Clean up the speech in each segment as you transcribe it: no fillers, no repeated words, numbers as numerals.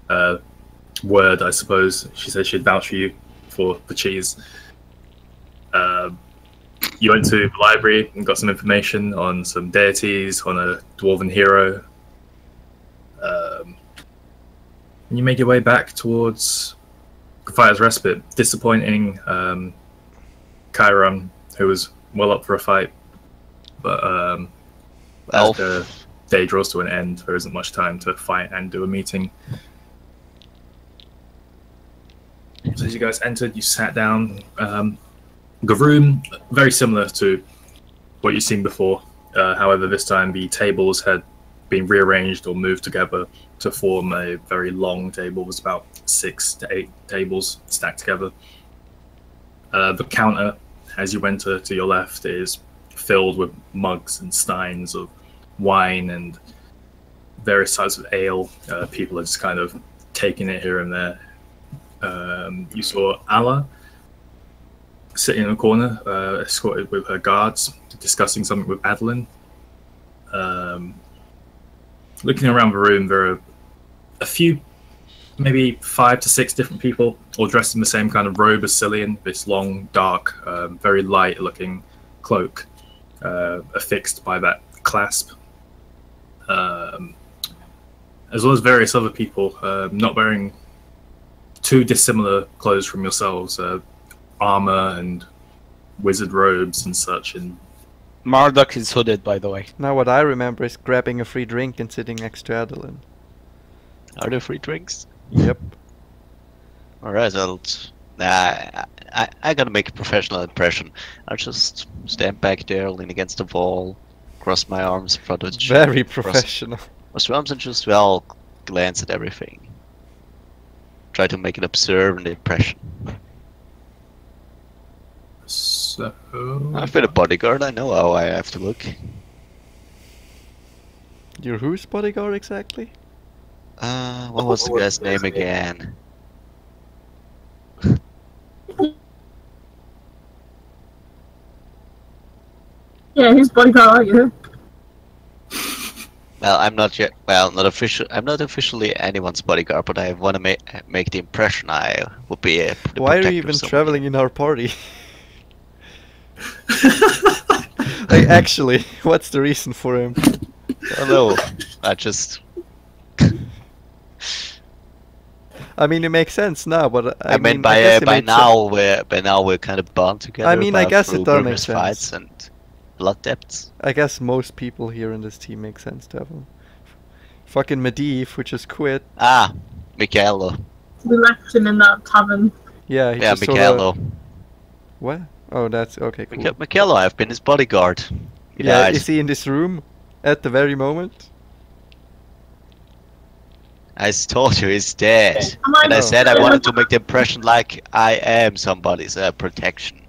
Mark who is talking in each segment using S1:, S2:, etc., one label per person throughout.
S1: word, I suppose. She said she'd vouch for you for the cheese. You went to the library and got some information on some deities, on a dwarven hero. And you made your way back towards Fire's Respite. Disappointing Chiron, who was well up for a fight. But as the day draws to an end, there isn't much time to fight and do a meeting. So as you guys entered, you sat down. The room, very similar to what you've seen before. However, this time the tables had been rearranged or moved together to form a very long table. It was about 6 to 8 tables stacked together. The counter, as you enter to your left, is filled with mugs and steins of wine and various types of ale. People are just kind of taking it here and there. You saw Allah sitting in a corner, escorted with her guards, discussing something with Adeline. Looking around the room, there are a few, maybe 5 to 6 different people, all dressed in the same kind of robe as Cillian, this long, dark, very light-looking cloak, affixed by that clasp. As well as various other people, not wearing too dissimilar clothes from yourselves, armor and wizard robes and such. And
S2: Marduk is hooded, by the way.
S3: Now what I remember is grabbing a free drink and sitting next to Adeline.
S4: Are there free drinks?
S3: Yep.
S4: Alright, I gotta make a professional impression. I'll just stand back there, lean against the wall, cross my arms in front of the chair.
S3: Very professional.
S4: Cross my arms and just, well, glance at everything. Try to make an observant impression.
S1: so
S4: I've been a bodyguard, I know how I have to look.
S3: You're whose bodyguard exactly?
S4: What was the guy's name again?
S5: Yeah, his bodyguard, aren't you?
S4: Well, I'm not yet. Well, not official. I'm not officially anyone's bodyguard, but I want to make the impression I would be a.
S3: Why are you even traveling in our party? Like, actually, what's the reason for him?
S4: I don't know. I just.
S3: I mean, it makes sense now, but
S4: I mean, by now we're kind of bound together.
S3: I mean, I guess it does make sense.
S4: Fights and blood depths.
S3: I guess most people here in this team make sense to have him. Fucking Medivh, who just quit.
S4: Ah, Michaelo.
S5: We left him in that tavern.
S3: Yeah, he
S4: Yeah,
S3: just
S4: Michaelo.
S3: What? Oh, that's okay. Cool.
S4: Michaelo, I've been his bodyguard. He
S3: Yeah,
S4: died.
S3: is he in this room at the very moment?
S4: I told you he's dead. And I
S3: Oh.
S4: said I wanted to make the impression like I am somebody's protection.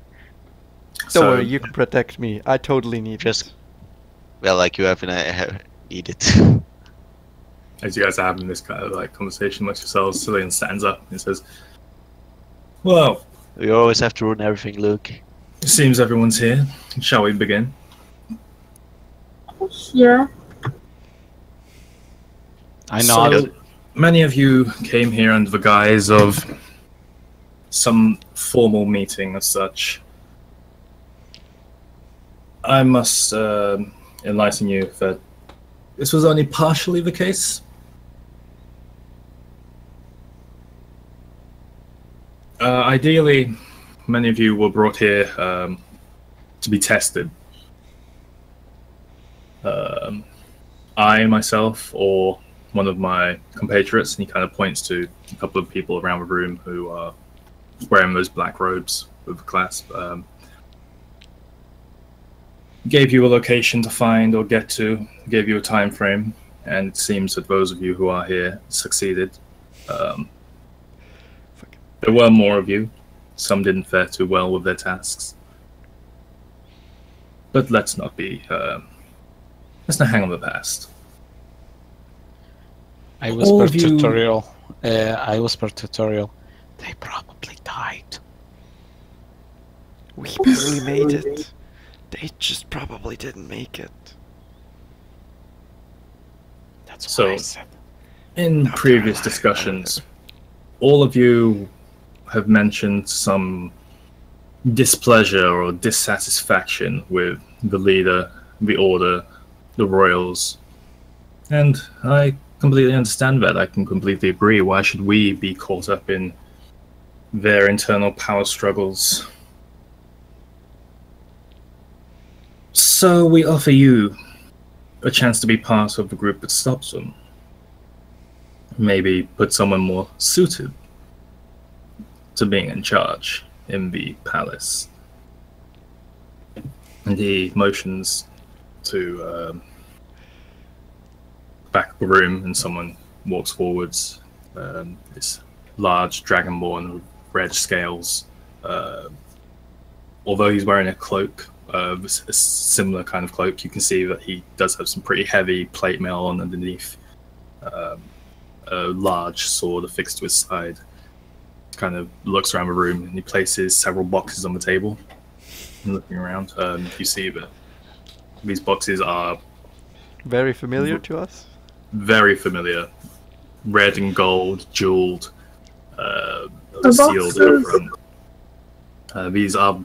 S3: Don't worry, you can protect me. I totally need
S4: Just, well, like you haven't need it.
S1: as you guys are having this kind of like conversation amongst yourselves, Cillian stands up and says, "Well,
S4: We always have to ruin everything, Luke.
S1: it seems everyone's here. Shall we begin?"
S5: Yeah.
S2: I know.
S1: So, many of you came here under the guise of some formal meeting as such. I must enlighten you that this was only partially the case. Ideally, many of you were brought here to be tested. I, myself, or one of my compatriots, and he kind of points to a couple of people around the room who are wearing those black robes with a clasp, gave you a location to find or get to, gave you a time frame, and it seems that those of you who are here succeeded. There were more of you. Some didn't fare too well with their tasks. But let's not be... let's not hang on the past.
S2: I whispered tutorial. They probably died.
S3: We barely made it. They just probably didn't make it.
S2: That's
S1: So-
S2: what I said.
S1: In previous discussions, all of you have mentioned some displeasure or dissatisfaction with the leader, the order, the royals. And I completely understand that. I can completely agree. Why should we be caught up in their internal power struggles? So we offer you a chance to be part of the group that stops them. Maybe put someone more suited to being in charge in the palace. And he motions to back of the room, and someone walks forwards. This large dragonborn with red scales. Although he's wearing a cloak, a similar kind of cloak, you can see that he does have some pretty heavy plate mail on underneath. A large sword affixed to his side. Kind of looks around the room, and he places several boxes on the table. And looking around, you see that these boxes are
S3: very familiar to us.
S1: Very familiar, red and gold, jeweled, sealed in front. These are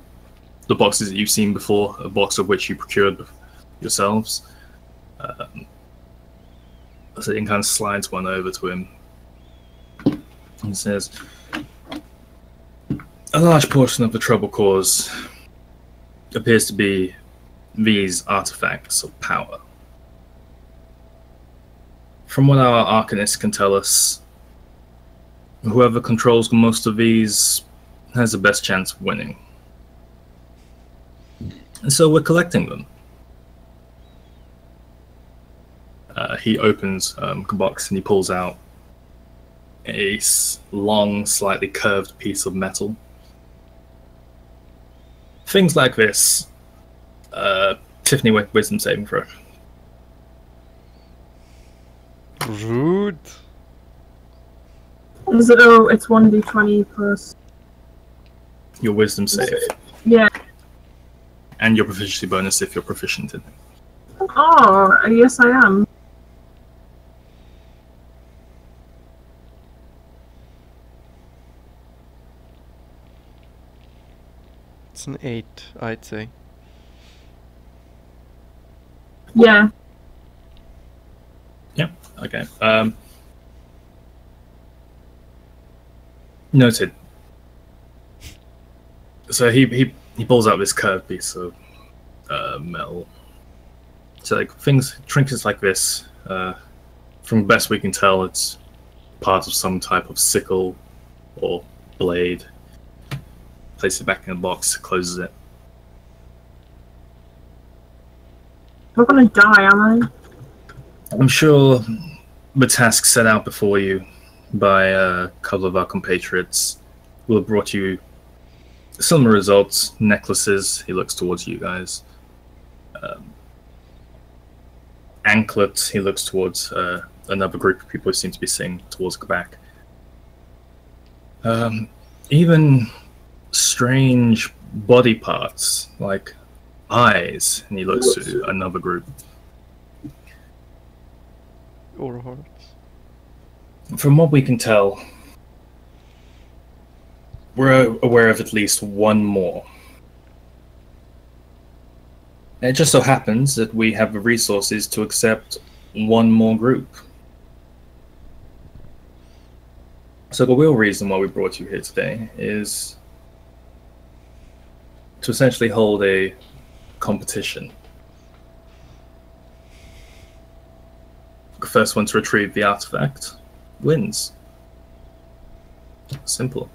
S1: the boxes that you've seen before. A box of which you procured yourselves. So he kind of slides one over to him and says, "A large portion of the trouble cause appears to be these artifacts of power. From what our arcanists can tell us, whoever controls most of these has the best chance of winning. And so we're collecting them." He opens a box and he pulls out a long, slightly curved piece of metal. Things like this. Tiffany, wisdom saving throw.
S3: Rude.
S5: Is it? Oh, it's 1d20 plus.
S1: Your wisdom save.
S5: Yeah.
S1: And your proficiency bonus if you're proficient in it.
S5: Oh, yes, I am.
S3: It's an 8, I'd say.
S5: Yeah.
S1: Yep. Okay. Noted. So he pulls out this curved piece of metal. So like trinkets like this, from the best we can tell, it's part of some type of sickle or blade. Places it back in the box, closes it.
S5: I'm gonna die, am I?
S1: I'm sure the task set out before you by a couple of our compatriots will have brought you similar results. Necklaces, he looks towards you guys. Anklets, he looks towards another group of people who seem to be sitting towards the back. Even strange body parts, like eyes, and he looks to another group.
S3: Or hearts.
S1: From what we can tell, we're aware of at least one more. And it just so happens that we have the resources to accept one more group. So the real reason why we brought you here today is to essentially hold a competition. The first one to retrieve the artifact wins. Simple.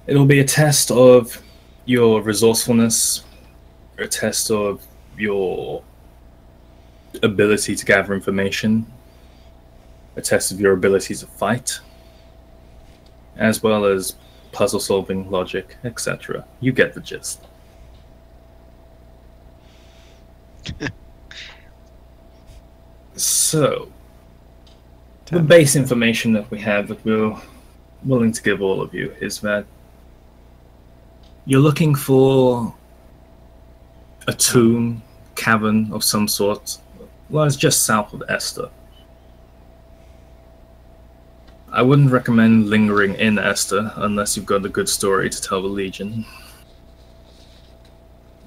S1: It'll be a test of your resourcefulness, a test of your ability to gather information, a test of your ability to fight, as well as puzzle solving, logic, etc. You get the gist. So, the base information that we have that we're willing to give all of you is that you're looking for a tomb, cavern of some sort, lies just south of Esther. I wouldn't recommend lingering in Esther unless you've got a good story to tell the Legion.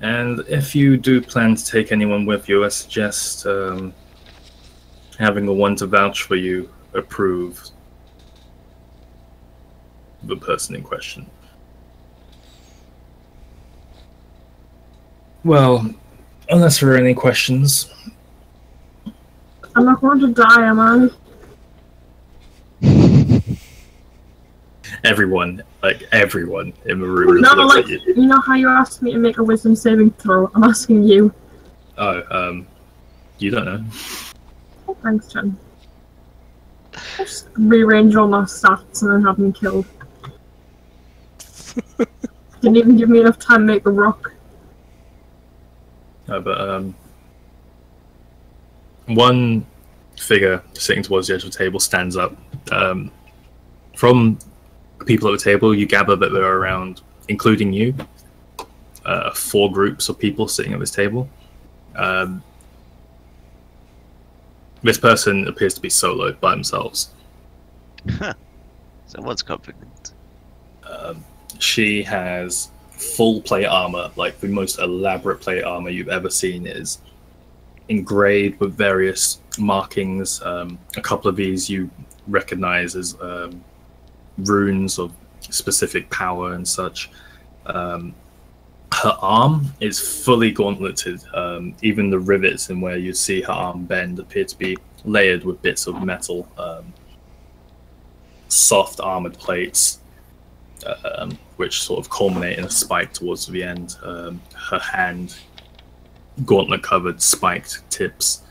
S1: And if you do plan to take anyone with you, I suggest having the one to vouch for you approve the person in question. Well, unless there are any questions.
S5: I'm not going to die, am I?
S1: Everyone in the room
S5: No,
S1: looks
S5: like,
S1: at you.
S5: you know how you asked me to make a wisdom saving throw? I'm asking you.
S1: Oh, you don't know.
S5: Thanks, Jen. Just rearrange all my stats and then have me killed. Didn't even give me enough time to make a rock.
S1: No, but one figure sitting towards the edge of the table stands up. From people at the table, you gather that there are around, including you, 4 groups of people sitting at this table. This person appears to be soloed by themselves.
S4: Someone's confident.
S1: She has full plate armor, like the most elaborate plate armor you've ever seen. It is engraved with various markings. A couple of these you recognize as runes of specific power and such. Her arm is fully gauntleted. Even the rivets in where you see her arm bend appear to be layered with bits of metal. Soft armored plates, which sort of culminate in a spike towards the end. Her hand, gauntlet covered, spiked tips.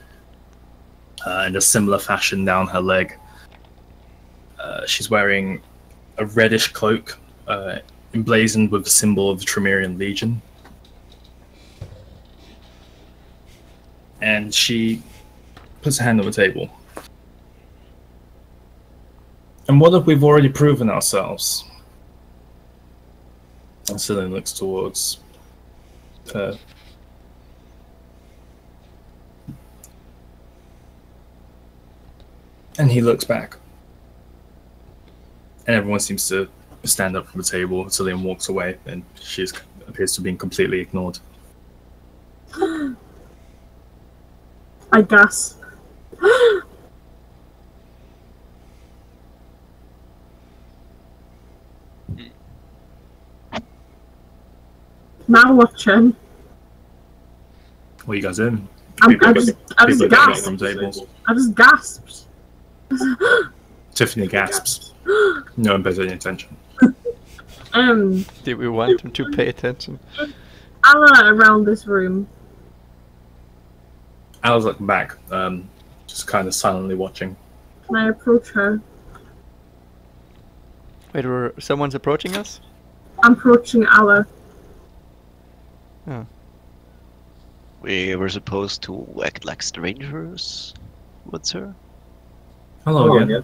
S1: In a similar fashion down her leg. She's wearing a reddish cloak, emblazoned with the symbol of the Trymirian Legion. And she puts her hand on the table. And what if we've already proven ourselves? And Celine looks towards her. And he looks back. And everyone seems to stand up from the table. Cillian walks away, and she appears to be completely ignored.
S5: I guess. Now what, Chen?
S1: What are you guys doing?
S5: I
S1: People
S5: just
S1: getting up
S5: gasped.
S1: from tables.
S5: I just gasped.
S1: Tiffany gasps. No one pays any attention.
S3: Did we want him to pay attention?
S5: Allah around this room.
S1: Al's looking back, just kind of silently watching.
S5: Can I approach her?
S3: Wait, someone's approaching us?
S5: I'm approaching Allah.
S3: Oh.
S4: We were supposed to act like strangers. What's her?
S1: Hello again.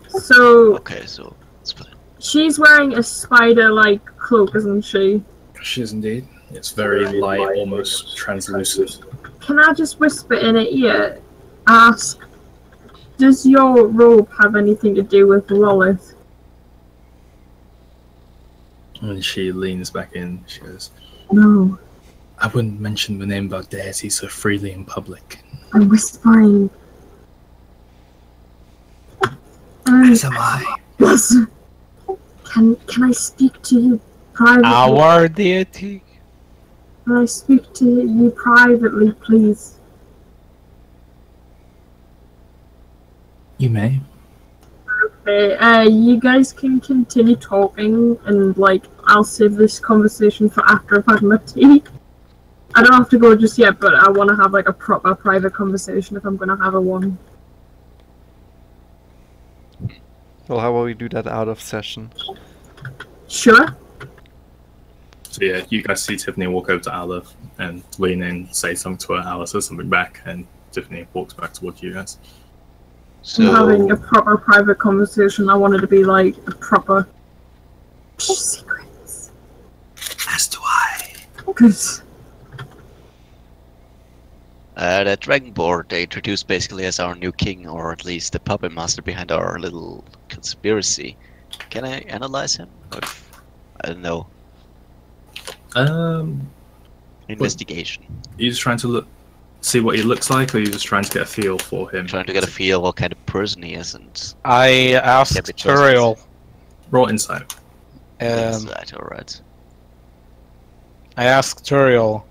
S5: So
S4: Okay, so it's fine.
S5: she's wearing a spider-like cloak, isn't she?
S1: She is indeed. It's very light, almost translucent.
S5: Can I just whisper in her ear, ask, does your robe have anything to do with Lilith?
S1: And she leans back in. She goes,
S5: No,
S1: I wouldn't mention the name of our deity so freely in public.
S5: I'm whispering.
S1: As am I.
S5: Yes. Can I speak to you privately?
S2: Our deity?
S5: Can I speak to you privately, please?
S1: You may.
S5: Okay, you guys can continue talking, and I'll save this conversation for after I've had my tea. I don't have to go just yet, but I want to have a proper private conversation if I'm gonna have a one.
S3: Well, how about we do that out of session?
S5: Sure.
S1: So yeah, you guys see Tiffany walk over to Ala and lean in, say something to her. Ala says something back, and Tiffany walks back towards you guys.
S4: So
S5: I'm having a proper private conversation. I wanted to be a proper secrets.
S1: As do I.
S5: Because
S4: That Dragonborn they introduced basically as our new king, or at least the puppet master behind our little conspiracy. Can I analyze him? Or I don't know. Investigation.
S1: Are you just trying to see what he looks like, or are you just trying to get a feel for him?
S4: Trying to get a feel what kind of person he is, and
S2: I asked
S4: Yeah, but choices.
S2: Turiel.
S1: Raw insight.
S4: is that alright?
S2: I asked Turiel.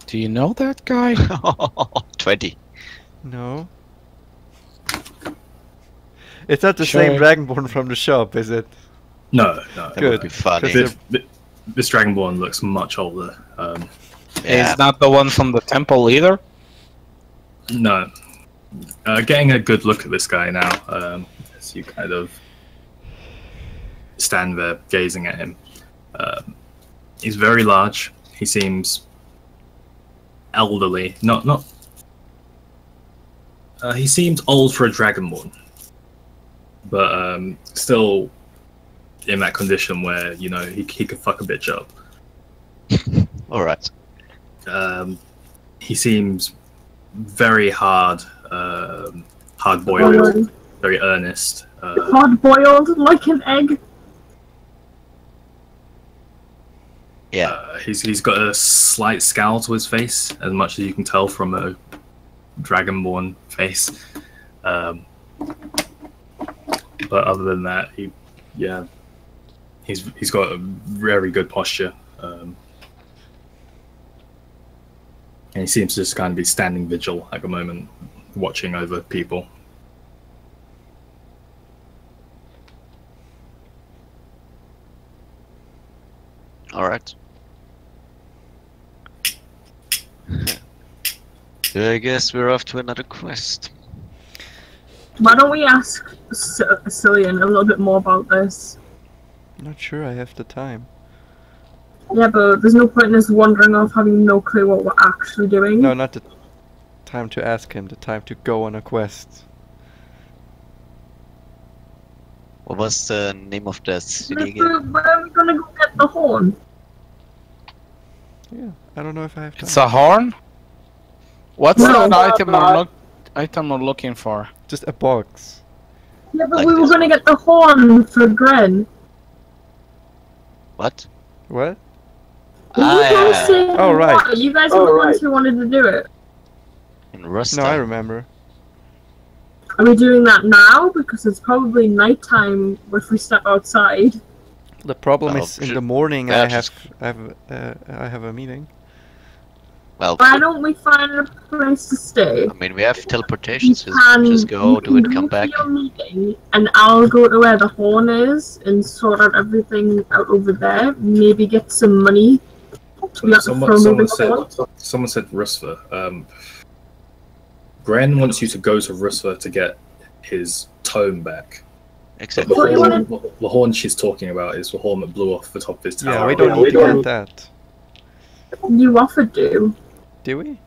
S2: Do you know that guy?
S4: 20.
S3: No. It's not the
S2: Sure.
S3: same Dragonborn from the shop, is it?
S1: No.
S4: That
S3: Good.
S4: would be funny.
S3: Because
S1: This Dragonborn looks much older.
S4: Yeah.
S2: He's not the one from the temple either.
S1: No. Getting a good look at this guy now, as you kind of stand there gazing at him. He's very large. He seems elderly. He seems old for a Dragonborn, but still in that condition where he could fuck a bitch up.
S4: Alright.
S1: He seems very hard-boiled, very earnest.
S5: Hard-boiled like an egg.
S4: Yeah.
S1: He's got a slight scowl to his face, as much as you can tell from a Dragonborn face. But other than that, he's got a very good posture. And he seems to just kind of be standing vigil at the moment, watching over people.
S4: Alright. I guess we're off to another quest.
S5: Why don't we ask Cillian a little bit more about this?
S3: Not sure I have the time.
S5: Yeah, but there's no point in us wandering off having no clue what we're actually doing.
S3: No, not the time to ask him, the time to go on a quest.
S4: What was the name of the city again?
S5: Where are we gonna go get the horn?
S3: Yeah, I don't know if I have time.
S2: It's a horn. What's
S5: No.
S2: that item we're looking for?
S3: Just a box.
S5: Yeah, but
S4: Like
S5: we were
S4: this
S5: gonna
S4: one.
S5: get the horn for Gren.
S4: What?
S3: What?
S5: You guys saying
S3: Oh, right.
S5: what? You guys are the ones who wanted to do it.
S4: In Rust.
S3: No, I remember.
S5: Are we doing that now? Because it's probably nighttime if we step outside.
S3: The problem
S4: Well,
S3: is in
S4: should-
S3: the morning
S4: yeah,
S3: I
S4: just-
S3: have a meeting.
S4: Well,
S5: Why don't we find a place to stay?
S4: I mean, we have teleportation, so
S5: can-
S4: just go,
S5: you
S4: do it,
S5: can
S4: come
S5: go
S4: back.
S5: to your meeting, and I'll go to where the horn is and sort out everything out over there. Maybe get some money. We have to throw moving horn.
S1: Someone said Rusva. Gren wants you to go to Rusva to get his tome back.
S4: Exactly.
S5: What do you wanna-
S1: The horn she's talking about is the horn that blew off the top of his tower.
S3: Yeah, we don't need to get that.
S5: You offered to.
S3: Do we?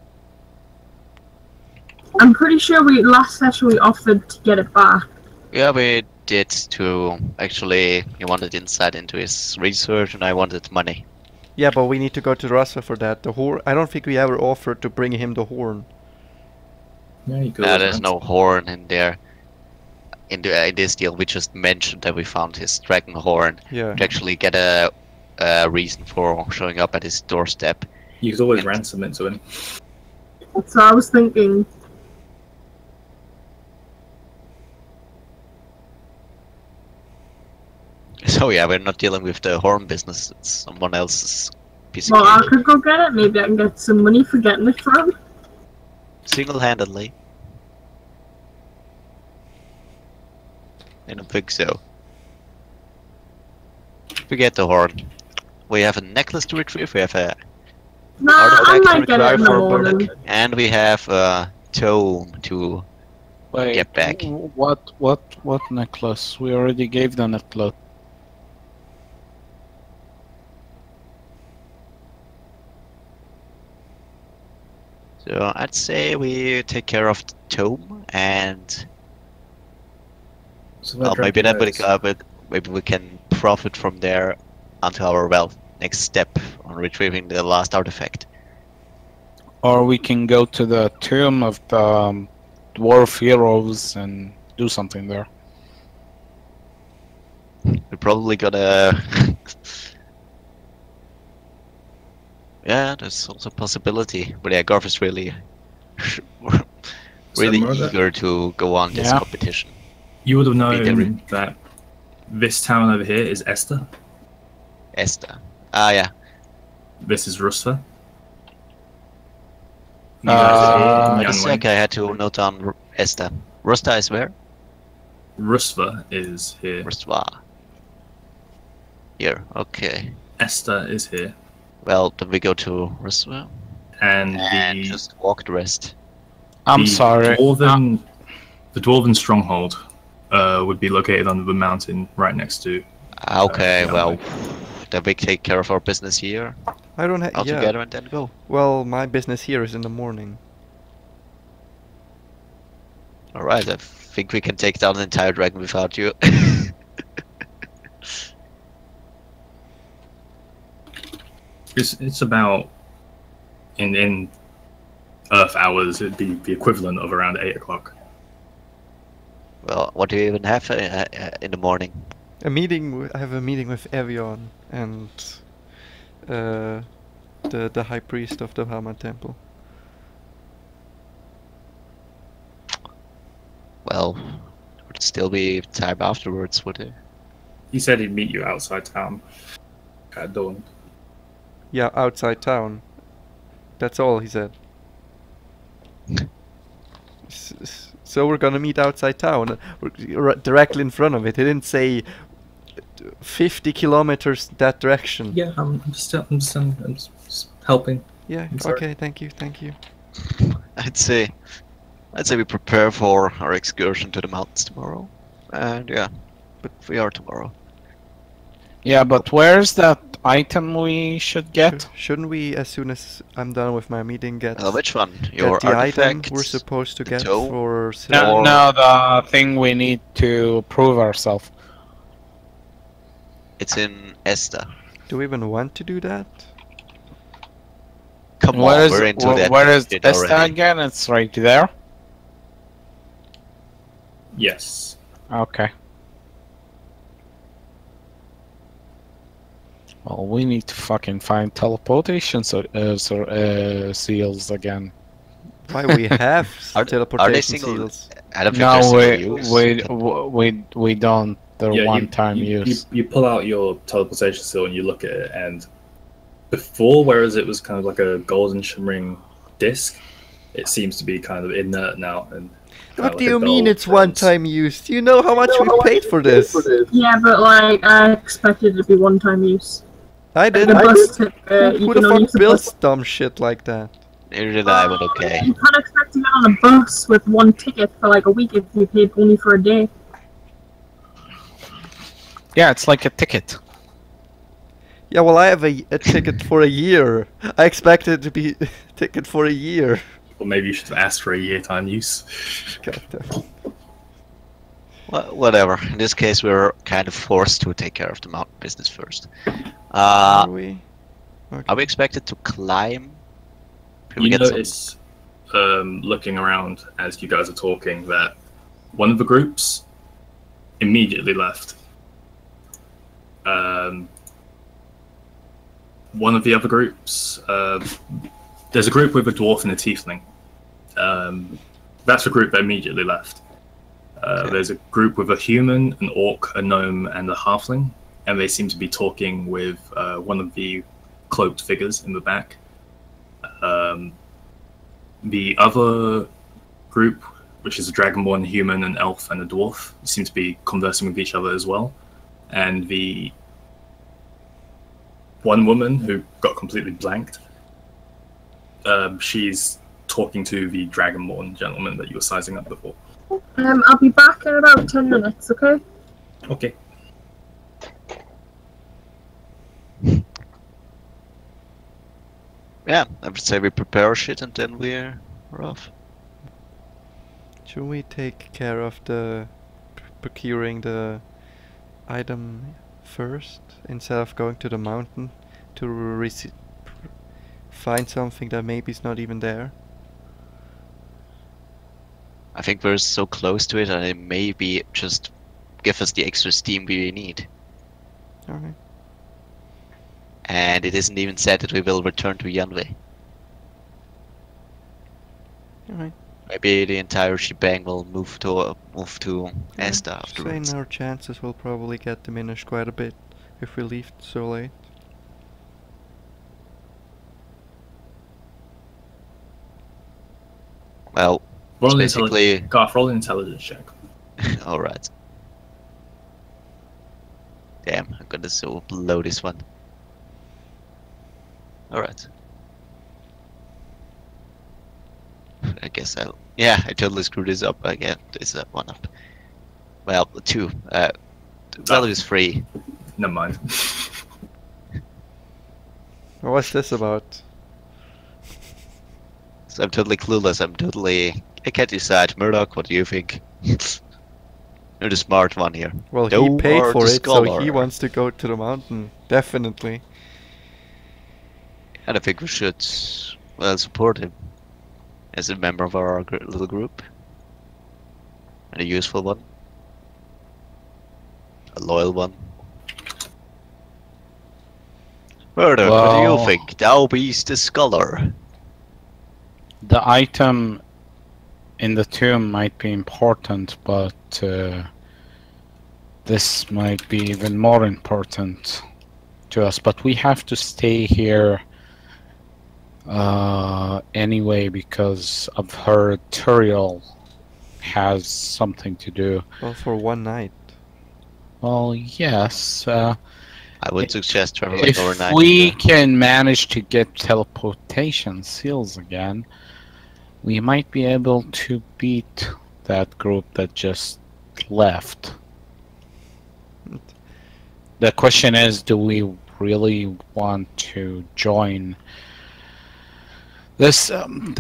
S5: I'm pretty sure last session we offered to get it back.
S4: Yeah, we did to actually. He wanted insight into his research, and I wanted money.
S3: Yeah, but we need to go to Rasa for that. The horn. I don't think we ever offered to bring him the horn.
S1: Yeah, you go
S4: No,
S1: with
S4: there's
S1: that.
S4: no horn in there. In this deal, we just mentioned that we found his dragon horn
S3: Yeah.
S4: to actually get a reason for showing up at his doorstep.
S1: You could always
S4: And-
S1: ransom it to him.
S5: So I was thinking,
S4: So yeah, we're not dealing with the horn business. It's someone else's piece of
S5: well, I
S4: cake.
S5: could go get it. Maybe I can get some money for getting it from.
S4: Single-handedly. I don't think so. Forget the horn. We have a necklace to retrieve, we have a
S5: Nah, I
S4: artifact to
S5: might get it
S4: retrieve
S5: in the
S4: for
S5: morning.
S4: Burdock, and we have a tome to
S2: Wait,
S4: get back.
S2: What necklace? We already gave the necklace.
S4: So I'd say we take care of the tome, and
S1: So
S4: well, maybe maybe we can profit from there until our next step on retrieving the last artifact.
S2: Or we can go to the tomb of the dwarf heroes and do something there.
S4: We're probably gonna. Yeah, that's also a possibility. But yeah, Garth is really, really
S1: more of that?
S4: eager to go on this
S2: Yeah.
S4: competition.
S1: You would have
S4: Beat every-
S1: known that this town over here is Esther.
S4: Esther. Ah, yeah.
S1: This is Rusva. You guys are here in
S4: Wait a sec,
S1: Yanwen.
S4: I had to note down Esther. Rosta is where?
S1: Rusva is here.
S4: Rostwa. Here, okay.
S1: Esther is here.
S4: Well, then we go to Rostwa
S1: And
S4: and
S1: the
S4: just walk the rest.
S2: I'm
S1: the
S2: sorry.
S1: The dwarven stronghold would be located under the mountain right next to.
S4: Okay,
S1: yeah,
S4: well,
S1: like-
S4: then we take care of our business here
S3: I don't have.
S4: all
S3: Yeah.
S4: together and then go.
S3: Well, my business here is in the morning.
S4: Alright, I think we can take down the entire dragon without you.
S1: It's about in Earth hours. It'd be the equivalent of around 8 o'clock.
S4: Well, what do you even have in the morning?
S3: A meeting. I have a meeting with Evian and the high priest of the Hama temple.
S4: Well, it would still be time afterwards, would it?
S1: He said he'd meet you outside town at dawn.
S3: Yeah, outside town. That's all he said. So we're gonna meet outside town, directly in front of it. He didn't say 50 kilometers that direction.
S1: Yeah, I'm just helping.
S3: Yeah.
S1: I'm sorry.
S3: Okay. Thank you. Thank you.
S4: I'd say we prepare for our excursion to the mountains tomorrow. And yeah, but we are tomorrow.
S2: Yeah, but where's that item we should get?
S3: Shouldn't we, as soon as I'm done with my meeting, get
S4: Which one? Your
S3: the item
S4: artifact?
S3: we're supposed to
S4: the
S3: get
S4: toe?
S3: for
S2: No,
S3: Silver?
S2: no, the thing we need to prove ourselves.
S4: It's in Esther.
S3: Do we even want to do that?
S4: Come
S2: Where
S4: on,
S2: is
S4: we're into that.
S2: where is
S4: shit
S2: Esta
S4: already.
S2: again? It's right there.
S1: Yes.
S2: Okay. Well, we need to fucking find teleportation seals again.
S3: Why we have
S4: Are
S3: teleportation
S4: single-
S3: seals?
S4: I don't think
S2: No,
S4: they're single use.
S2: we don't. They're
S1: Yeah,
S2: one-time
S1: you,
S2: use.
S1: You pull out your teleportation seal and you look at it, and before, whereas it was kind of like a golden shimmering disc, it seems to be kind of inert now. And
S3: What
S1: like
S3: do
S1: a
S3: you mean
S1: dull
S3: it's
S1: bronze.
S3: one-time use? Do you know how much we paid for this?
S5: Yeah, but like I expected it to be one-time use.
S3: I
S5: The
S3: didn't.
S5: bus ticket, you
S3: Who
S5: can
S3: the
S5: only
S3: fuck
S5: use the
S3: builds
S5: bus.
S3: dumb shit like that?
S4: Neither did I, but okay.
S5: You can't expect to get on a bus with one ticket for like a week if you paid only for a day.
S2: Yeah, it's like a ticket.
S3: Yeah, well, I have a ticket for a year. I expected it to be a ticket for a year.
S1: Or maybe you should have asked for a year time use.
S3: God damn.
S4: Well, whatever. In this case, we're kind of forced to take care of the mountain business first.
S3: Are we? Okay.
S4: Are we expected to climb? Can we
S1: You
S4: get some-
S1: notice, looking around as you guys are talking, that one of the groups immediately left. One of the other groups, there's a group with a dwarf and a tiefling. That's the group that immediately left.
S4: Okay.
S1: There's a group with a human, an orc, a gnome, and a halfling, and they seem to be talking with one of the cloaked figures in the back. The other group, which is a dragonborn, human, an elf, and a dwarf, seem to be conversing with each other as well. And the one woman who got completely blanked, she's talking to the dragonborn gentleman that you were sizing up before.
S5: I'll be back in about 10 minutes, okay?
S1: Okay.
S4: Yeah, I would say we prepare our shit and then we're off.
S3: Should we take care of the procuring the item first instead of going to the mountain to find something that maybe is not even there.
S4: I think we're so close to it, and it maybe just give us the extra steam we need.
S3: Alright.
S4: And it isn't even said that we will return to Yanwei.
S3: Alright.
S4: Maybe the entire shebang will move to Esta afterwards.
S3: Saying our chances will probably get diminished quite a bit if we leave so late.
S4: Well,
S1: Roll an
S4: basically.
S1: Garth, roll an intelligence check.
S4: Alright. Damn, I'm gonna so blow this one. Alright. I guess I'll... Yeah, I totally screwed this up again. This one up. Well, 2. The value is 3.
S1: Never mind.
S3: What's this about?
S4: So I'm totally clueless. I can't decide. Murdoch, what do you think? You're the smart one here.
S3: Well,
S4: No,
S3: he paid
S4: or
S3: for
S4: the
S3: it, so he
S4: scholar.
S3: wants to go to the mountain. Definitely.
S4: And I think we should, well, support him as a member of our little group. And a useful one. A loyal one. Murdoch, what do
S2: Well-
S4: you think? Thou beest the scholar.
S2: The item in the tomb might be important, but this might be even more important to us. But we have to stay here anyway because I've heard Turiel has something to do.
S3: Well, for one night.
S2: Well, yes.
S4: I would suggest traveling
S2: If
S4: overnight.
S2: we can manage to get teleportation seals again, we might be able to beat that group that just left. The question is, do we really want to join this? I'm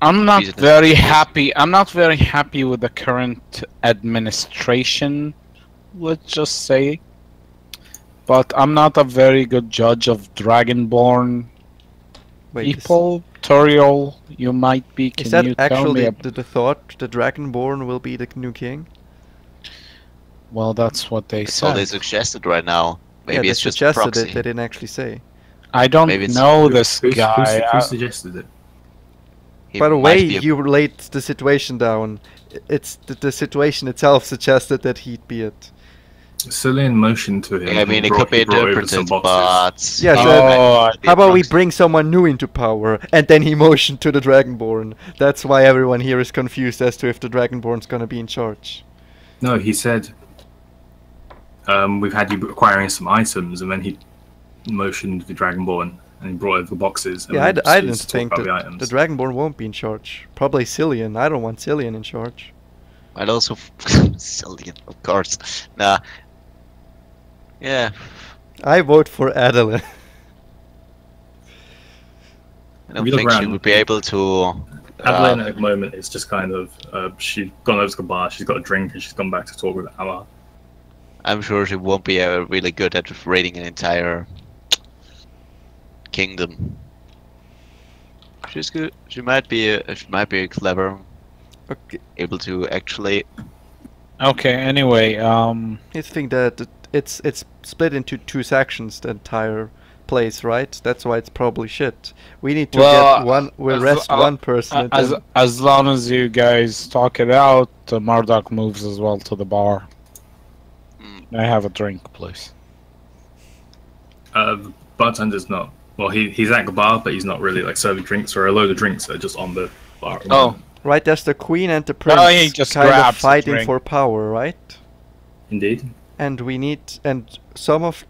S2: not
S4: Business.
S2: very happy. I'm not very happy with the current administration, let's just say. But I'm not a very good judge of Dragonborn
S3: Wait,
S2: people. Toriel, you might be.
S3: is
S2: Can
S3: that
S2: you tell
S3: actually
S2: me?
S3: the thought? The Dragonborn will be the new king?
S2: Well, that's what they
S4: That's all they
S2: said.
S4: suggested right now. Maybe
S3: yeah,
S4: it's
S3: they
S4: just
S3: suggested
S4: proxy.
S3: it. They didn't actually say.
S2: I don't
S4: Maybe it's-
S2: know this
S1: Who
S2: guy.
S1: suggested it?
S4: He
S3: By the
S4: might
S3: way,
S4: be a-
S3: you laid the situation down. It's the situation itself suggested that he'd be it.
S1: Cillian motioned to him.
S4: Yeah, I mean,
S1: and
S4: it could be
S1: he brought over some
S4: interpreted,
S1: boxes.
S4: but...
S3: Yeah, so
S2: Oh,
S3: how about we bring someone new into power, and then he motioned to the Dragonborn. That's why everyone here is confused as to if the Dragonborn's gonna be in charge.
S1: No, he said, we've had you acquiring some items, and then he motioned the Dragonborn, and he brought over the boxes. And
S3: Yeah,
S1: we
S3: I
S1: proceeded
S3: didn't
S1: to talk
S3: think
S1: about
S3: that
S1: the items.
S3: the Dragonborn won't be in charge. Probably Cillian. I don't want Cillian in charge.
S4: I'd also... Cillian, of course. Nah. Yeah.
S3: I vote for Adeline.
S4: I don't
S1: We look
S4: think she
S1: around.
S4: would be able to...
S1: Adeline at the moment is just kind of, she's gone over to the bar, she's got a drink, and she's gone back to talk with Amar.
S4: I'm sure she won't be really good at raiding an entire kingdom. She's good. She might be clever,
S3: Okay.
S4: able to actually.
S2: okay. Anyway,
S3: I think that it's split into two sections, the entire place, right? That's why it's probably shit. We need to
S2: Well,
S3: get one. We'll
S2: as-
S3: rest one person. And
S2: as
S3: then,
S2: as long as you guys talk it out, Murdoch moves as well to the bar.
S4: Mm,
S2: May I have a drink, please?
S1: The bartender's not, well, he's at the bar, but he's not really like serving drinks, or a load of drinks that are just on the bar. at the
S2: Oh.
S1: moment.
S3: right, there's the queen and the prince
S2: Oh, he just
S3: kind of
S2: grabs the
S3: fighting
S2: drink.
S3: for power, right?
S1: Indeed.
S3: And we need, and some of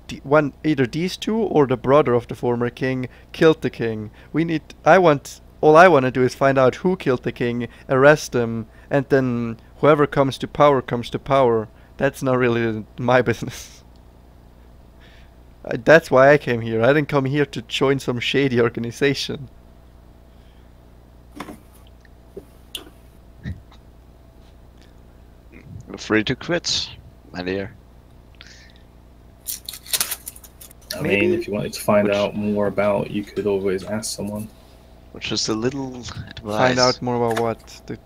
S3: either these two or the brother of the former king killed the king. We need. All I want to do is find out who killed the king, arrest them, and then whoever comes to power comes to power. That's not really my business. That's why I came here. I didn't come here to join some shady organization.
S4: You're free to quit, my dear.
S1: I
S3: Maybe?
S1: mean, if you wanted to find
S4: Which-
S1: out more about, you could always ask someone.
S4: Which is a little advice.
S3: Find out more about what?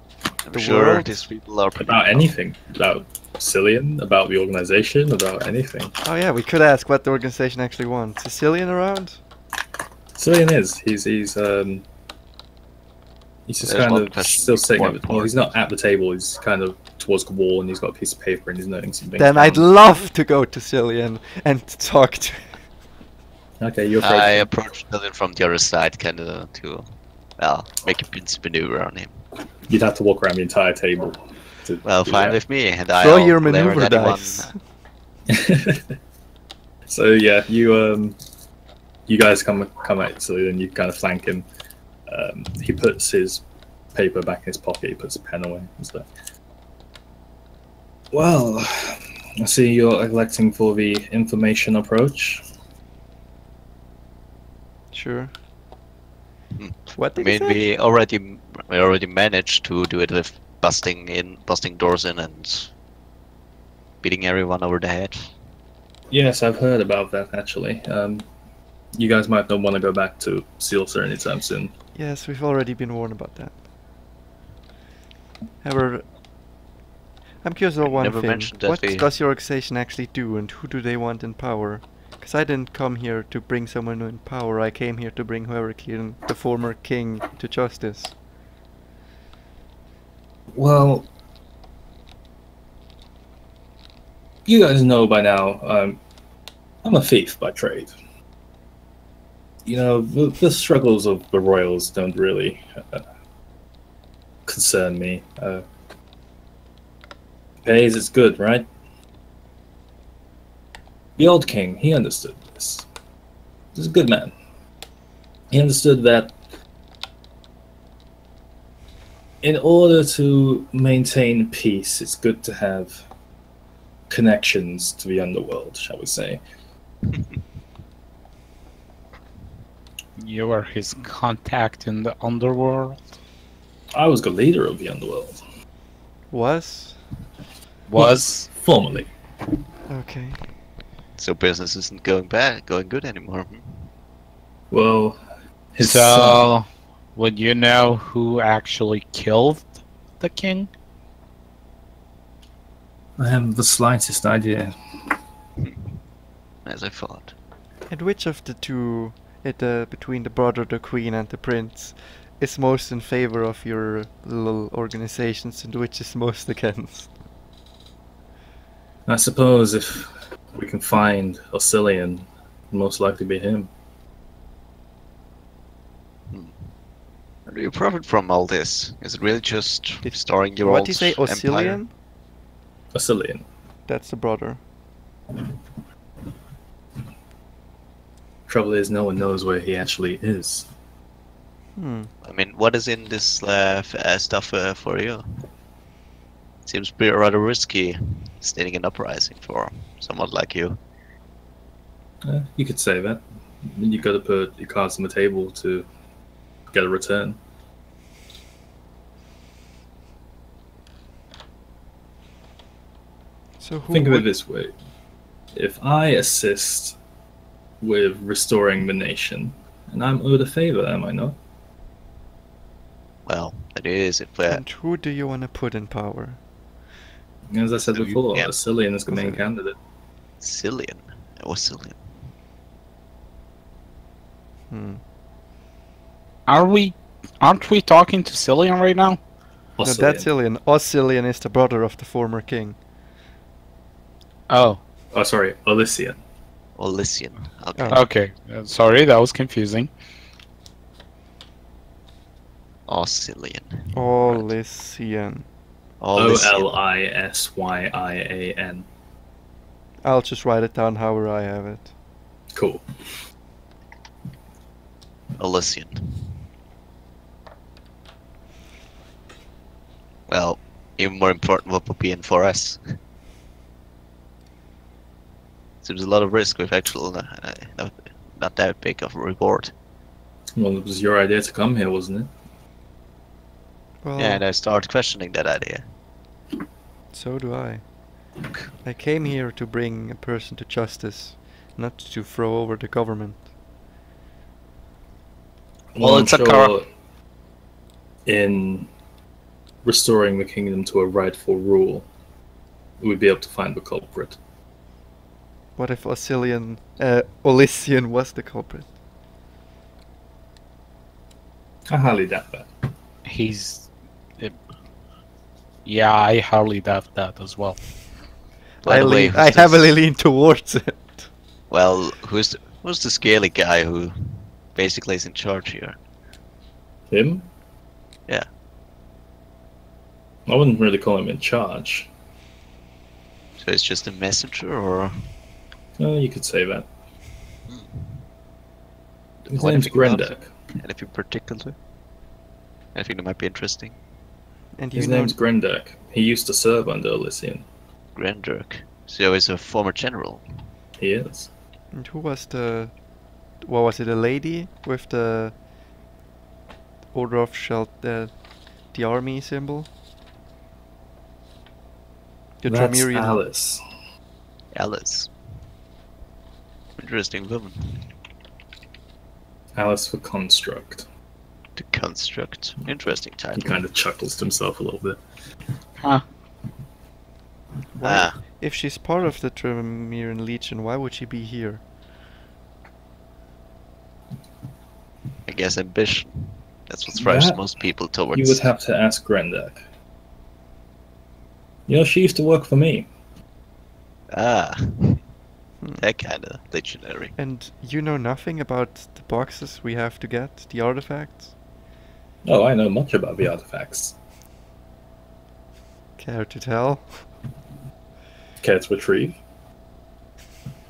S4: I'm
S3: the
S4: sure
S3: world?
S4: these people are
S1: About anything. About Cillian, about the organization, about anything.
S3: Oh yeah, we could ask what the organization actually wants. Is Cillian around?
S1: Cillian is. He's just
S4: There's
S1: kind
S4: one
S1: of
S4: question
S1: still sitting
S4: more
S1: at the, well, he's not at the table, he's kind of towards the wall and he's got a piece of paper and he's noting something.
S3: Then I'd love to go to Cillian and talk to
S1: Okay, you approach
S4: I
S1: him.
S4: approached Dylan from the other side, kind of to, well, make a pinch maneuver on him.
S1: You'd have to walk around the entire table. To
S4: Well,
S1: do
S4: fine
S1: that.
S4: with me, and
S3: Throw
S4: I'll
S3: your
S4: glare at
S3: maneuver
S4: anyone.
S3: dice.
S1: So yeah, you guys come at Cillian, you kind of flank him. He puts his paper back in his pocket, he puts a pen away and stuff. Well, I see you're electing for the information approach.
S3: Sure.
S4: Hmm.
S3: What
S4: I
S3: did he
S4: mean,
S3: say?
S4: we already managed to do it with busting doors in and beating everyone over the head.
S1: Yes, I've heard about that actually. You guys might not want to go back to Sealser anytime soon.
S3: Yes, we've already been warned about that. However, I'm curious about one
S4: Never
S3: thing.
S4: mentioned that
S3: What
S4: we-
S3: does your organization actually do, and who do they want in power? Because I didn't come here to bring someone in power. I came here to bring whoever king, the former king, to justice.
S1: Well, you guys know by now, I'm a thief by trade. You know, the struggles of the royals don't really concern me. Pays is good, right? The old king, he understood this. He's a good man. He understood that in order to maintain peace, it's good to have connections to the underworld, shall we say.
S2: You were his contact in the underworld.
S1: I was the leader of the underworld.
S3: Was?
S2: Was
S1: Formerly.
S3: Okay.
S4: So business isn't going good anymore.
S1: Well, his
S2: so.
S1: son.
S2: Would you know who actually killed the king?
S1: I have the slightest idea.
S4: As I thought.
S3: And which of the two, between the brother, the queen, and the prince, is most in favor of your little organizations, and which is most against?
S1: I suppose if we can find Oscillian, it'll most likely be him.
S4: How do you profit from all this? Is it really just
S3: Did-
S4: storing your
S3: What
S4: old
S3: did you say?
S4: empire?
S3: Oscillian?
S1: Oscillian.
S3: That's the brother.
S1: Trouble is, no one knows where he actually is.
S3: Hmm.
S4: I mean, what is in this stuff for you? Seems pretty rather risky, stating an uprising for someone like you.
S1: You could say that. You got to put your cards on the table to get a return.
S3: So who
S1: Think of it
S3: would-
S1: this way. If I assist with restoring the nation, and I'm owed a favor, am I not?
S4: Well, it is if
S3: And who do you want to put in power?
S1: As I said
S4: So you-
S1: before,
S4: yeah.
S1: Oscillian is the main
S3: Oscillian.
S1: candidate.
S4: Cillian. Cillian.
S3: Hmm.
S2: Aren't we talking to Cillian right now?
S3: No, that's
S1: Oscillian.
S3: Cillian. Oscillian is the brother of the former king.
S2: Oh,
S1: Oh, sorry, Olysian.
S4: Lycian. Okay.
S3: Oh.
S2: okay. Sorry, that was confusing.
S4: Cillian.
S3: Olysian.
S1: Olisyan.
S3: I'll just write it down however I have it.
S1: Cool.
S4: Lycian. Well, even more important, what would be in for us? Seems a lot of risk with actual, not that big of a reward.
S1: Well, it was your idea to come here, wasn't it?
S3: Well,
S4: Yeah, and I start questioning that idea.
S3: so do I. I came here to bring a person to justice, not to throw over the government.
S2: Well,
S1: I'm
S2: it's a
S1: sure in restoring the kingdom to a rightful rule, we'd be able to find the culprit.
S3: What if Elysian was the culprit?
S1: I highly doubt that.
S2: He's. Yeah, I hardly doubt that as well.
S4: By the way,
S3: I
S4: who's
S3: heavily
S4: this-
S3: lean towards it.
S4: Well, who's the scaly guy who basically is in charge here?
S1: Him?
S4: Yeah.
S1: I wouldn't really call him in charge.
S4: So it's just a messenger, or
S1: You could say that. His
S4: What
S1: name's
S4: if you got-
S1: Grendek.
S4: anything particular? Anything that might be interesting?
S3: And
S1: His
S3: you know,
S1: name's Grendek. He used to serve under Elysian.
S4: Grandirk. So he's a former general.
S1: He is.
S3: and who was the... What was it, a lady with the Order of the army symbol? The
S1: That's
S3: Trymirian.
S1: Alice.
S4: Alice. Interesting woman.
S1: Alice for Construct.
S4: To construct. Interesting
S1: He
S4: title.
S1: kind of chuckles to himself a little bit.
S2: Huh.
S3: Why-
S4: Ah,
S3: If she's part of the Trymirian Legion, why would she be here?
S4: I guess ambition. That's what drives
S1: That
S4: most people towards.
S1: You would have to ask Grendek. You know, she used to work for me.
S4: Ah, that kind of dictionary.
S3: And you know nothing about the boxes we have to get, the artifacts?
S1: Oh, I know much about the artifacts.
S3: Care to tell?
S1: Care to retrieve?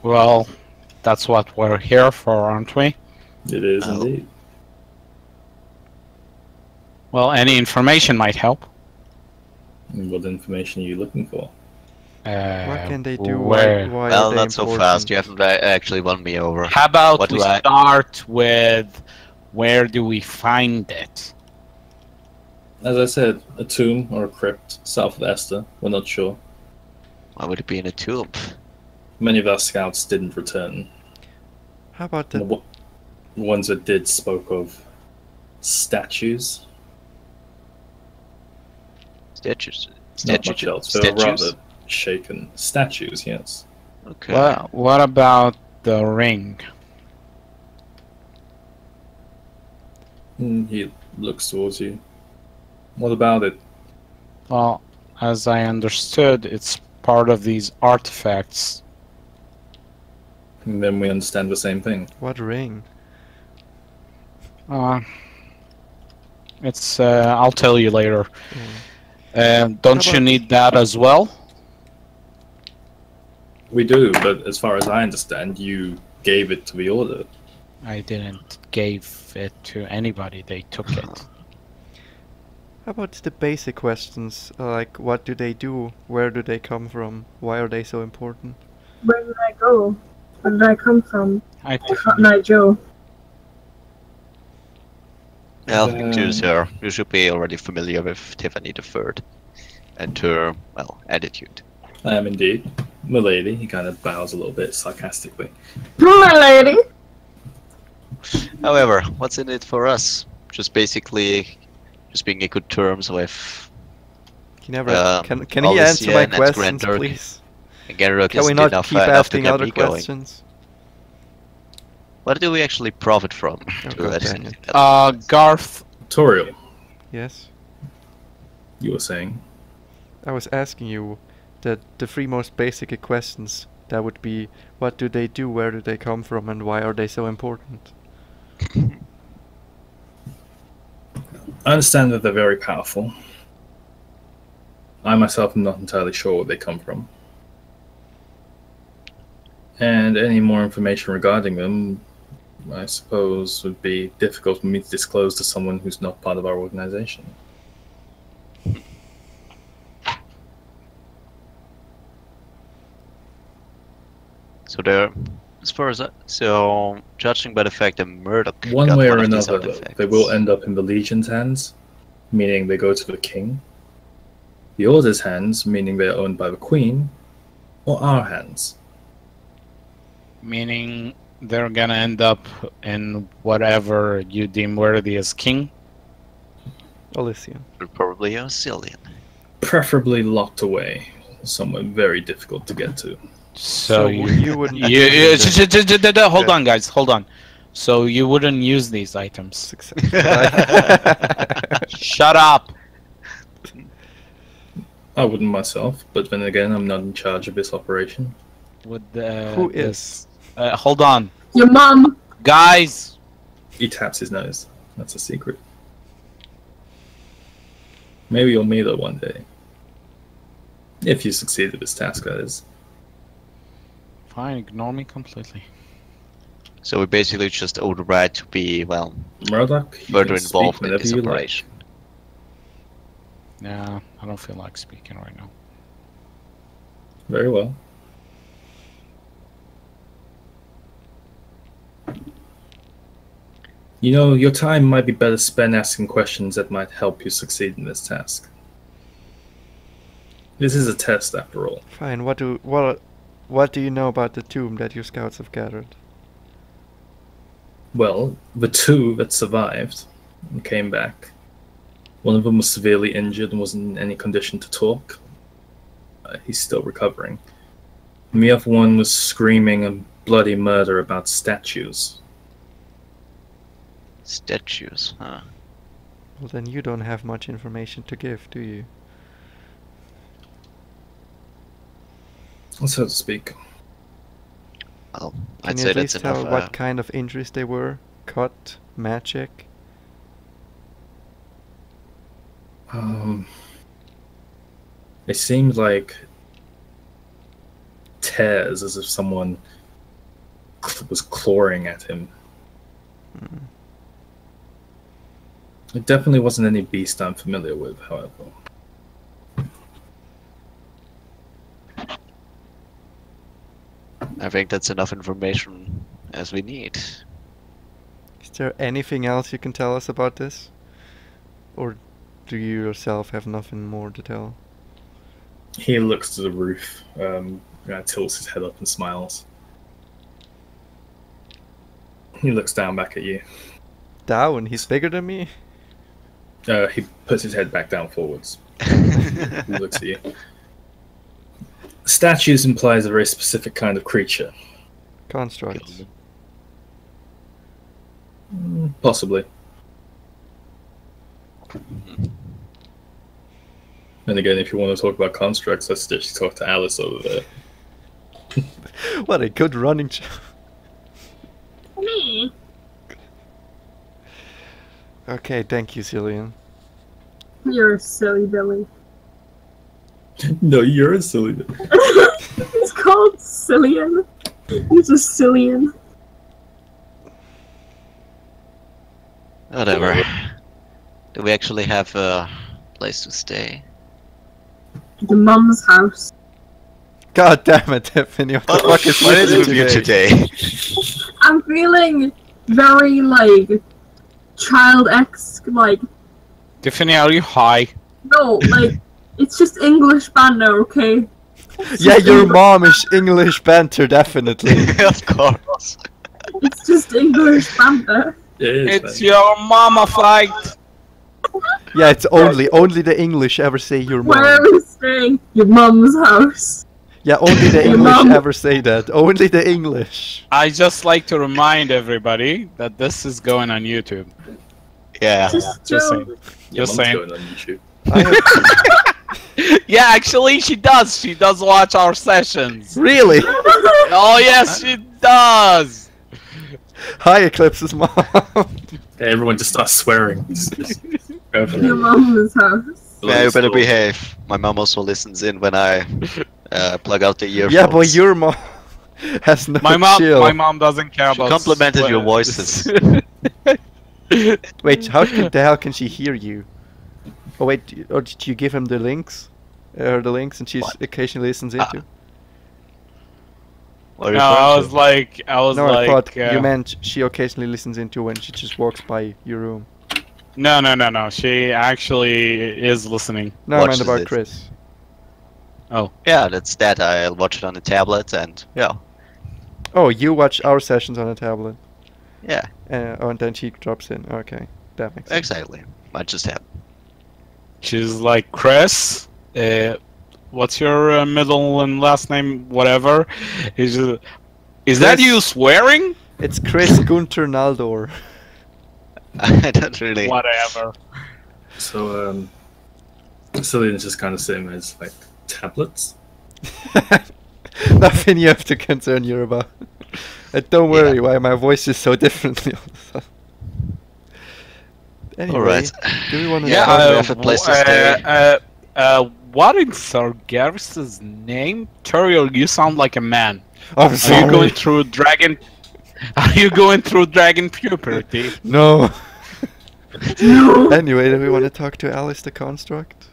S2: Well, that's what we're here for, aren't we?
S1: It is
S4: Oh.
S1: indeed.
S2: Well, any information might help.
S1: And what information are you looking for?
S3: What can they do?
S2: Where?
S3: Why
S4: Well,
S3: are they
S4: not so
S3: important?
S4: fast. You haven't actually won me over.
S2: How about
S4: What
S2: we
S4: do I-
S2: start with where do we find it?
S1: As I said, a tomb or a crypt south of Esther. We're not sure.
S4: Why would it be in a tomb?
S1: Many of our scouts didn't return.
S3: How about
S1: The
S3: the...
S1: w- ones that did spoke of statues.
S4: Statues.
S1: Not much else. They were
S4: Statues.
S1: rather shaken statues, yes.
S4: Okay.
S2: What about the ring?
S1: He looks towards you. What about it?
S2: Well, as I understood, it's part of these artifacts.
S1: And then we understand the same thing.
S3: What ring?
S2: It's I'll tell you later. Don't
S3: How
S2: you
S3: about-
S2: need that as well?
S1: We do, but as far as I understand, you gave it to the Order.
S2: I didn't give it to anybody. They took it.
S3: How about the basic questions, like what do they do, where do they come from, why are they so important?
S5: Where did I go? Where did I come from?
S2: I
S5: Cotton Eye Joe.
S4: Well, you should be already familiar with Tiffany the Third and her, well, attitude.
S1: I am indeed. Milady, he kind of bows a little bit sarcastically.
S5: My lady!
S4: However, what's in it for us? Just basically, just being in good terms with
S3: Can he
S4: Elysian
S3: answer my
S4: and
S3: questions,
S4: Grandirk.
S3: please?
S4: Grandirk
S3: Can
S4: is
S3: we not
S4: enough,
S3: keep
S4: enough to
S3: asking
S4: get
S3: other
S4: me going.
S3: questions?
S4: What do we actually profit from?
S3: Oh,
S4: to
S3: God
S4: that-
S3: dang it.
S2: Garth.
S1: Toriel,
S3: Yes?
S1: you were saying.
S3: I was asking you the three most basic questions. That would be, what do they do, where do they come from, and why are they so important?
S1: I understand that they're very powerful. I myself am not entirely sure where they come from. And any more information regarding them, I suppose, would be difficult for me to disclose to someone who's not part of our organization.
S4: So there, as far as so judging by the fact that Murdoch
S1: One
S4: got
S1: way or
S4: one of these
S1: another, though,
S4: artifacts,
S1: they will end up in the Legion's hands, meaning they go to the King. The Order's hands, meaning they're owned by the Queen, or our hands.
S2: Meaning they're gonna end up in whatever you deem worthy as king.
S3: Elysium.
S4: Probably a Cillian.
S1: Preferably locked away, somewhere very difficult to get to.
S2: So
S3: you wouldn't.
S2: hold on, guys, hold on. So you wouldn't use these items.
S3: Success.
S2: Shut up.
S1: I wouldn't myself, but then again, I'm not in charge of this operation.
S2: With
S3: Who is?
S2: hold on,
S5: Your mum.
S2: guys.
S1: He taps his nose. That's a secret. Maybe you'll meet her one day. If you succeed at this task, that is.
S2: Fine, ignore me completely.
S4: So we basically just owe the right to be, well,
S1: Murdoch, you
S4: further
S1: can speak
S4: involved in
S1: whenever
S4: this
S1: you like.
S4: operation.
S2: Yeah, I don't feel like speaking right now.
S1: Very well. You know, your time might be better spent asking questions that might help you succeed in this task. This is a test, after all.
S3: Fine. What do you know about the tomb that your scouts have gathered?
S1: Well, the two that survived and came back, one of them was severely injured and wasn't in any condition to talk. He's still recovering. And the other one was screaming a bloody murder about statues.
S4: Statues, huh?
S3: Well, then you don't have much information to give, do you?
S1: So to speak.
S4: Well,
S3: Can
S4: I'd
S3: you
S4: say
S3: at
S4: that's
S3: least tell
S4: enough.
S3: what kind of injuries they were? Cut, magic.
S1: It seemed like tears, as if someone was clawing at him. It definitely wasn't any beast I'm familiar with, however.
S4: I think that's enough information as we need.
S3: Is there anything else you can tell us about this? Or do you yourself have nothing more to tell?
S1: He looks to the roof, tilts his head up and smiles. He looks down back at you.
S3: Down? He's bigger than me?
S1: He puts his head back down forwards. He looks at you. Statues implies a very specific kind of creature.
S3: Constructs.
S1: Possibly. And again, if you want to talk about constructs, I suggest you talk to Alice over there.
S3: What a good running
S5: Me.
S3: Okay, thank you, Cillian.
S5: You're a silly Billy.
S1: No, you're a silly bit.
S5: He's called Cillian. He's a Cillian.
S4: Whatever. Do we actually have a place to stay?
S5: The mum's house.
S3: God damn it, Tiffany, what the fuck is
S4: What is
S3: with
S4: with
S3: you
S4: you
S3: today?
S4: today?
S5: I'm feeling very, like, child-esque, like,
S2: Tiffany, are you high?
S5: no, like, it's just English banner, okay? It's
S3: Yeah,
S5: just
S3: your
S5: English-
S3: mom is English banter, definitely.
S4: Of course.
S5: It's just English banter.
S1: It is,
S2: It's
S1: man.
S2: your mama fight.
S3: Yeah, it's only the English ever say your
S5: Where
S3: mom.
S5: are we staying? Your mum's house.
S3: Yeah, only the
S5: Your
S3: English
S5: mom.
S3: ever say that. Only the English.
S2: I just like to remind everybody that this is going on YouTube.
S4: Yeah.
S5: Just
S2: Just
S5: joke.
S2: saying.
S1: Your
S2: Just
S1: mom's
S2: saying.
S1: going on YouTube.
S3: I have-
S2: Yeah, actually, she does. She does watch our sessions.
S3: really?
S2: Oh yes, she does.
S3: Hi, Eclipse's mom.
S1: Everyone just starts swearing. Go for
S5: Your
S1: it.
S5: mum's house.
S4: Yeah, you better behave. My mom also listens in when I plug out the earphones.
S3: Yeah, but your mom has no chill.
S2: My mom doesn't care
S4: She
S2: about.
S4: complimented your
S2: swear-
S4: voices.
S3: Wait, how the hell can she hear you? Oh wait, or did you give him the links? The links, and she
S4: What?
S3: occasionally listens into.
S4: What are you
S2: No, I
S4: referring
S2: was
S4: to?
S2: like,
S3: No, I thought
S2: uh,
S3: you meant she occasionally listens into when she just walks by your room.
S2: No. She actually is listening.
S3: No, I meant
S4: Watches
S3: about
S4: it.
S3: Chris.
S2: Oh,
S4: Yeah, that's that. I'll watch it on the tablet and yeah.
S3: Oh, you watch our sessions on a tablet.
S4: Yeah,
S3: And then she drops in. Okay, that makes sense.
S4: exactly. Might just happen.
S2: She's like, Chris, what's your middle and last name? Whatever. Is that
S3: Chris-
S2: you swearing?
S3: It's Chris Gunter Naldor.
S4: I don't really.
S2: Whatever.
S1: So, Cillian's just kind of sitting there, just like, tablets?
S3: Nothing you have to concern you about. And don't worry why my voice is so differently all of a sudden. Anyway,
S4: Alright.
S3: do we want to
S4: Yeah,
S3: start
S4: we
S3: with-
S4: have a place to stay.
S2: What is Sargeras' name? Turiel, you sound like a man.
S3: I'm
S2: Are
S3: sorry.
S2: you going through dragon? Are you going through dragon puberty?
S3: No.
S5: No.
S3: Anyway, do we want to talk to Alice the Construct?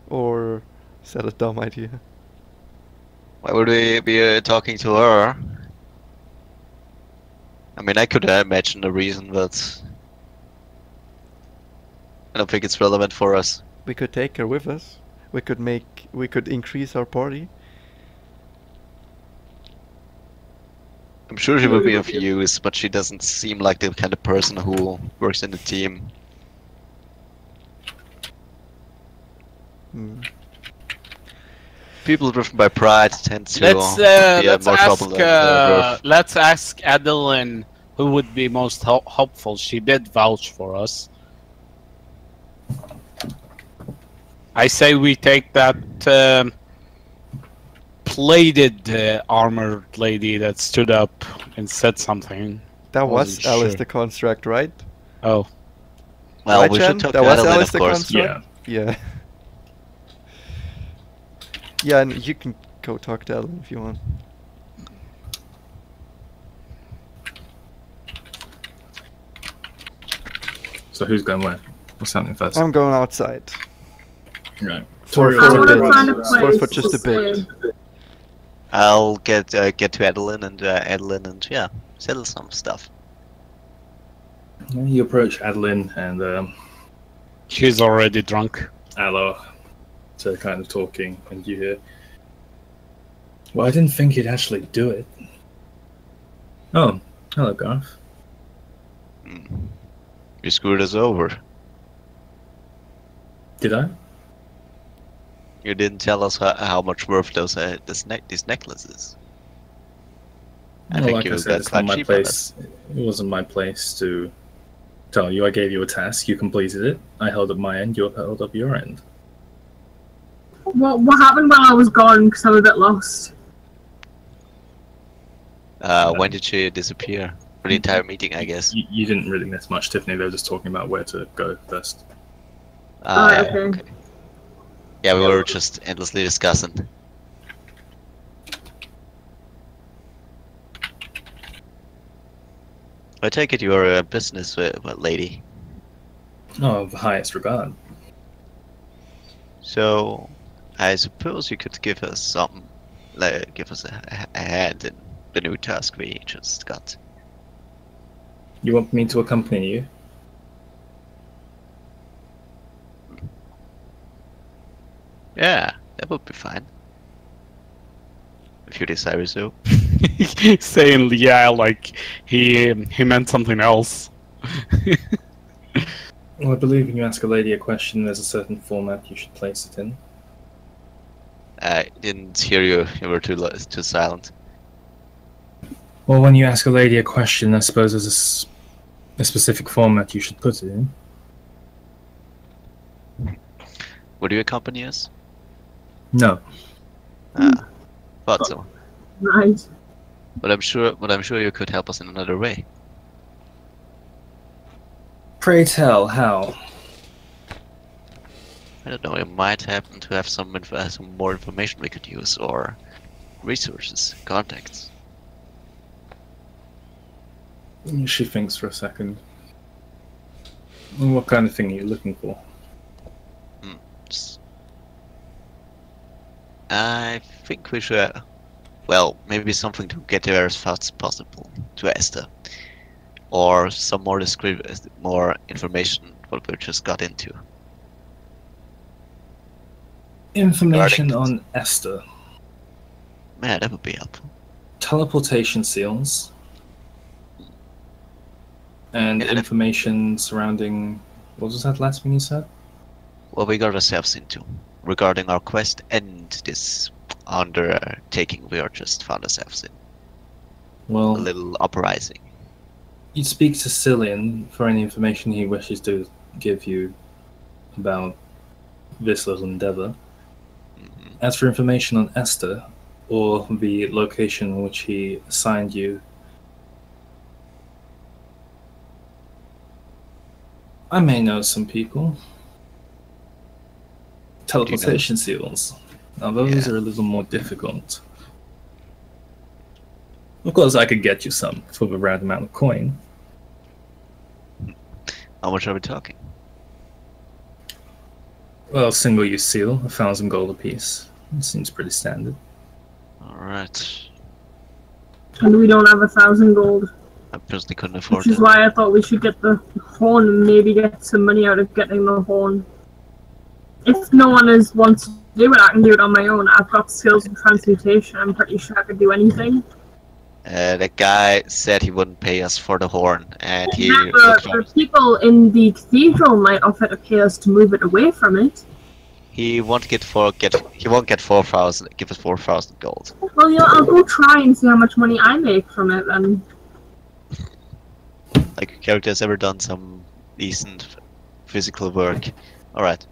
S3: Or is that a dumb idea?
S4: Why would we be talking to her? I mean, I could imagine the reason, but I don't think it's relevant for us.
S3: We could take her with us. We could increase our party.
S4: I'm sure she will be of use, but she doesn't seem like the kind of person who works in the team.
S3: Hmm.
S4: People driven by pride tend to
S2: Let's
S4: be
S2: let's
S4: more trouble
S2: ask
S4: than worth.
S2: let's ask Adeline who would be most helpful. She did vouch for us. I say we take that plated armored lady that stood up and said something.
S3: That was
S2: Wasn't
S3: Alice
S2: sure.
S3: the Construct, right?
S2: Oh,
S4: Well,
S3: Right,
S4: we
S3: Jen?
S4: should talk
S3: That
S4: to
S3: was
S4: Adeline,
S3: Alice
S4: of
S3: the
S4: course.
S3: Construct?
S1: Yeah.
S3: Yeah. Yeah, and you can go talk to Ellen if you want.
S1: So who's going where? What's happening first?
S3: I'm going outside.
S1: Right.
S3: For
S5: I
S3: a
S5: want
S3: bit.
S5: to find a
S3: For
S5: place
S3: just a
S5: to
S3: bit.
S5: stay.
S4: I'll get to Adeline and yeah, settle some stuff.
S1: You approach Adeline and
S2: she's already drunk.
S1: Aloe to kind of talking, and you hear, well, I didn't think he'd actually do it. Oh, hello, Garth.
S4: Hmm. You screwed us over.
S1: Did I?
S4: You didn't tell us how much worth these necklaces. I
S1: Well,
S4: think
S1: like
S4: you
S1: I said,
S4: got
S1: it's not
S4: quite
S1: my
S4: cheap on it.
S1: place. It wasn't my place to tell you. I gave you a task. You completed it. I held up my end. You held up your end.
S5: What happened while I was gone? Because I was a bit lost.
S4: When did she disappear? For the entire meeting, I guess.
S1: You didn't really miss much, Tiffany. They were just talking about where to go first.
S5: Okay.
S4: Yeah, we were just endlessly discussing. I take it you're a business lady.
S1: Oh, of the highest regard.
S4: So, I suppose you could give us some, give us a hand in the new task we just got.
S1: You want me to accompany you?
S4: Yeah, that would be fine. If you desire so.
S2: Saying yeah, like he meant something else.
S1: Well, I believe when you ask a lady a question, there's a certain format you should place it in.
S4: I didn't hear you. You were too silent.
S1: Well, when you ask a lady a question, I suppose there's a specific format you should put it in.
S4: Would you accompany us?
S1: No.
S4: Thought so.
S5: Right.
S4: But I'm sure you could help us in another way.
S1: Pray tell, how?
S4: I don't know. You might happen to have some more information we could use, or resources, contacts.
S1: She thinks for a second. What kind of thing are you looking for?
S4: I think we should. Well, maybe something to get there as fast as possible to Esther, or some more more information what we just got into.
S1: Information
S4: Regarding-
S1: on Esther.
S4: Yeah, that would be helpful.
S1: Teleportation seals. And
S4: Yeah.
S1: information surrounding... What was that last thing you said?
S4: What we got ourselves into regarding our quest and this undertaking we are just found ourselves in. A
S1: Well,
S4: little uprising.
S1: you'd speak to Cillian for any information he wishes to give you about this little endeavor.
S4: Mhm.
S1: As for information on Esther, or the location which he assigned you, I may know some people. Teleportation seals. Now those
S4: Yeah.
S1: are a little more difficult. Of course, I could get you some for the right amount of coin.
S4: How much are we talking?
S1: Well, single-use seal, 1,000 gold apiece. It seems pretty standard.
S4: Alright.
S5: And we don't have 1,000 gold.
S4: I personally couldn't afford
S5: Which is
S4: that.
S5: why I thought we should get the horn and maybe get some money out of getting the horn. If no one wants to do it, I can do it on my own. I've got skills in transmutation. I'm pretty sure I could do anything.
S4: The guy said he wouldn't pay us for the horn, and he
S5: Yeah, the people in the cathedral might offer to pay us to move it away from it.
S4: he won't get 4,000. Give us 4,000 gold.
S5: Well, yeah, I'll go try and see how much money I make from it then.
S4: Like, your character has ever done some decent physical work. Alright.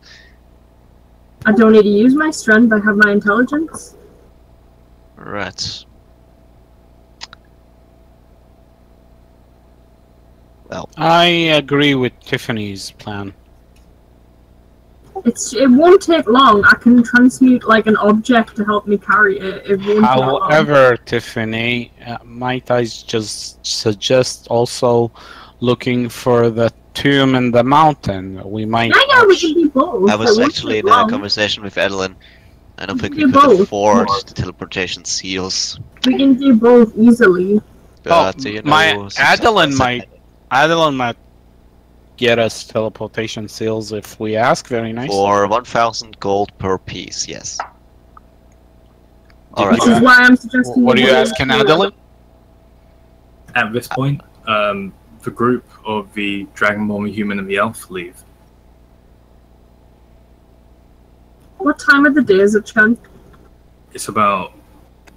S5: I don't need to use my strength, I have my intelligence.
S4: Right. Well,
S2: I agree with Tiffany's plan.
S5: It won't take long. I can transmute like an object to help me carry it. It won't take long.
S2: However, Tiffany, might I just suggest also looking for the tomb in the mountain? We might.
S5: Yeah, we can do both.
S4: I was
S5: It won't
S4: actually
S5: take
S4: in a
S5: long.
S4: conversation with Adeline. I don't think
S5: We
S4: we
S5: can
S4: could
S5: do both.
S4: afford the teleportation seals.
S5: We can do both easily.
S4: But you know,
S2: my
S4: some-
S2: Adeline might get us teleportation seals if we ask. Very nice.
S4: for 1,000 gold per piece, yes.
S2: Did
S4: Alright.
S5: This is why I'm suggesting.
S2: What are you
S5: we do
S2: asking,
S5: it.
S2: Adeline?
S1: At this point, the group of the Dragonborn, the Human, and the Elf leave.
S5: What time of the day is it, Chen?
S1: It's about...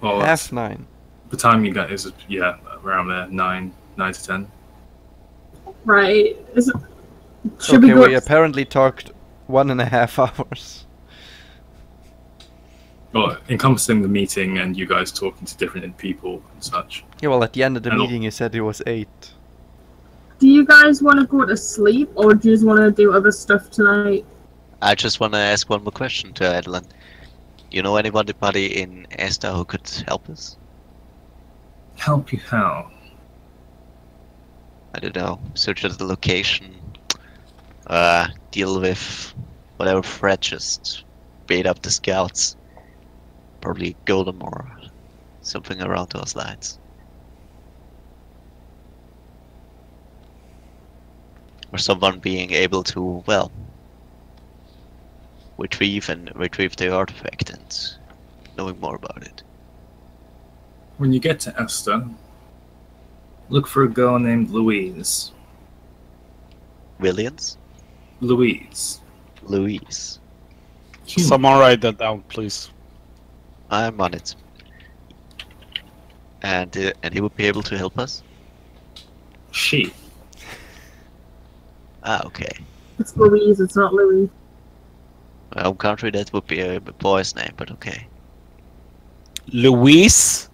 S1: Well,
S3: Half 9.
S1: the time you got is, yeah, around there, 9 to 10.
S5: Right. Is it? Should
S3: Okay,
S5: we go?
S3: we apparently talked 1.5 hours.
S1: Well, encompassing the meeting and you guys talking to different people and such.
S3: Yeah, well, at the end of the
S1: Hello.
S3: meeting, you said it was 8.
S5: Do you guys want to go to sleep, or do you just want to do other stuff tonight?
S4: I just want to ask one more question to Adeline. You know anybody in Esther who could help us?
S1: Help you how?
S4: I don't know. Search out the location. Deal with whatever threat, just bait up the scouts. Probably Golem or something around those lines. Or someone being able to, well, retrieve the artifact and knowing more about it.
S1: When you get to Esther, look for a girl named Louise.
S4: Williams?
S1: Louise.
S4: Louise.
S1: Human.
S2: Someone write that down, please.
S4: I'm on it. And he would be able to help us?
S1: She.
S4: Ah, okay.
S5: It's Louise. It's not Louis.
S4: My home country, that would be a boy's name, but okay.
S2: Luis?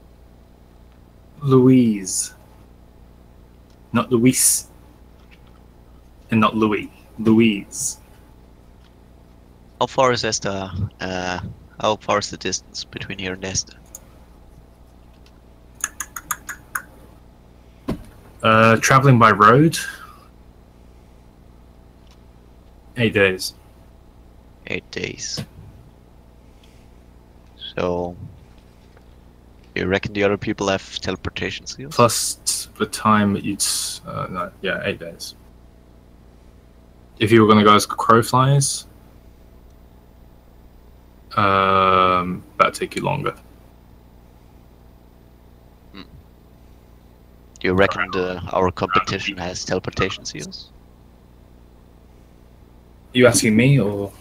S1: Louise. Not Luis. And not Louis. Louise.
S4: How far is Esther? How far is the distance between here and Esther?
S1: Traveling by road. 8 days.
S4: 8 days. So, you reckon the other people have teleportation skills?
S1: Plus the time you'd... no, yeah, 8 days. If you were going to go as crow flies, that'd take you longer.
S4: Do you reckon our competition has teleportation seals?
S1: You asking me or?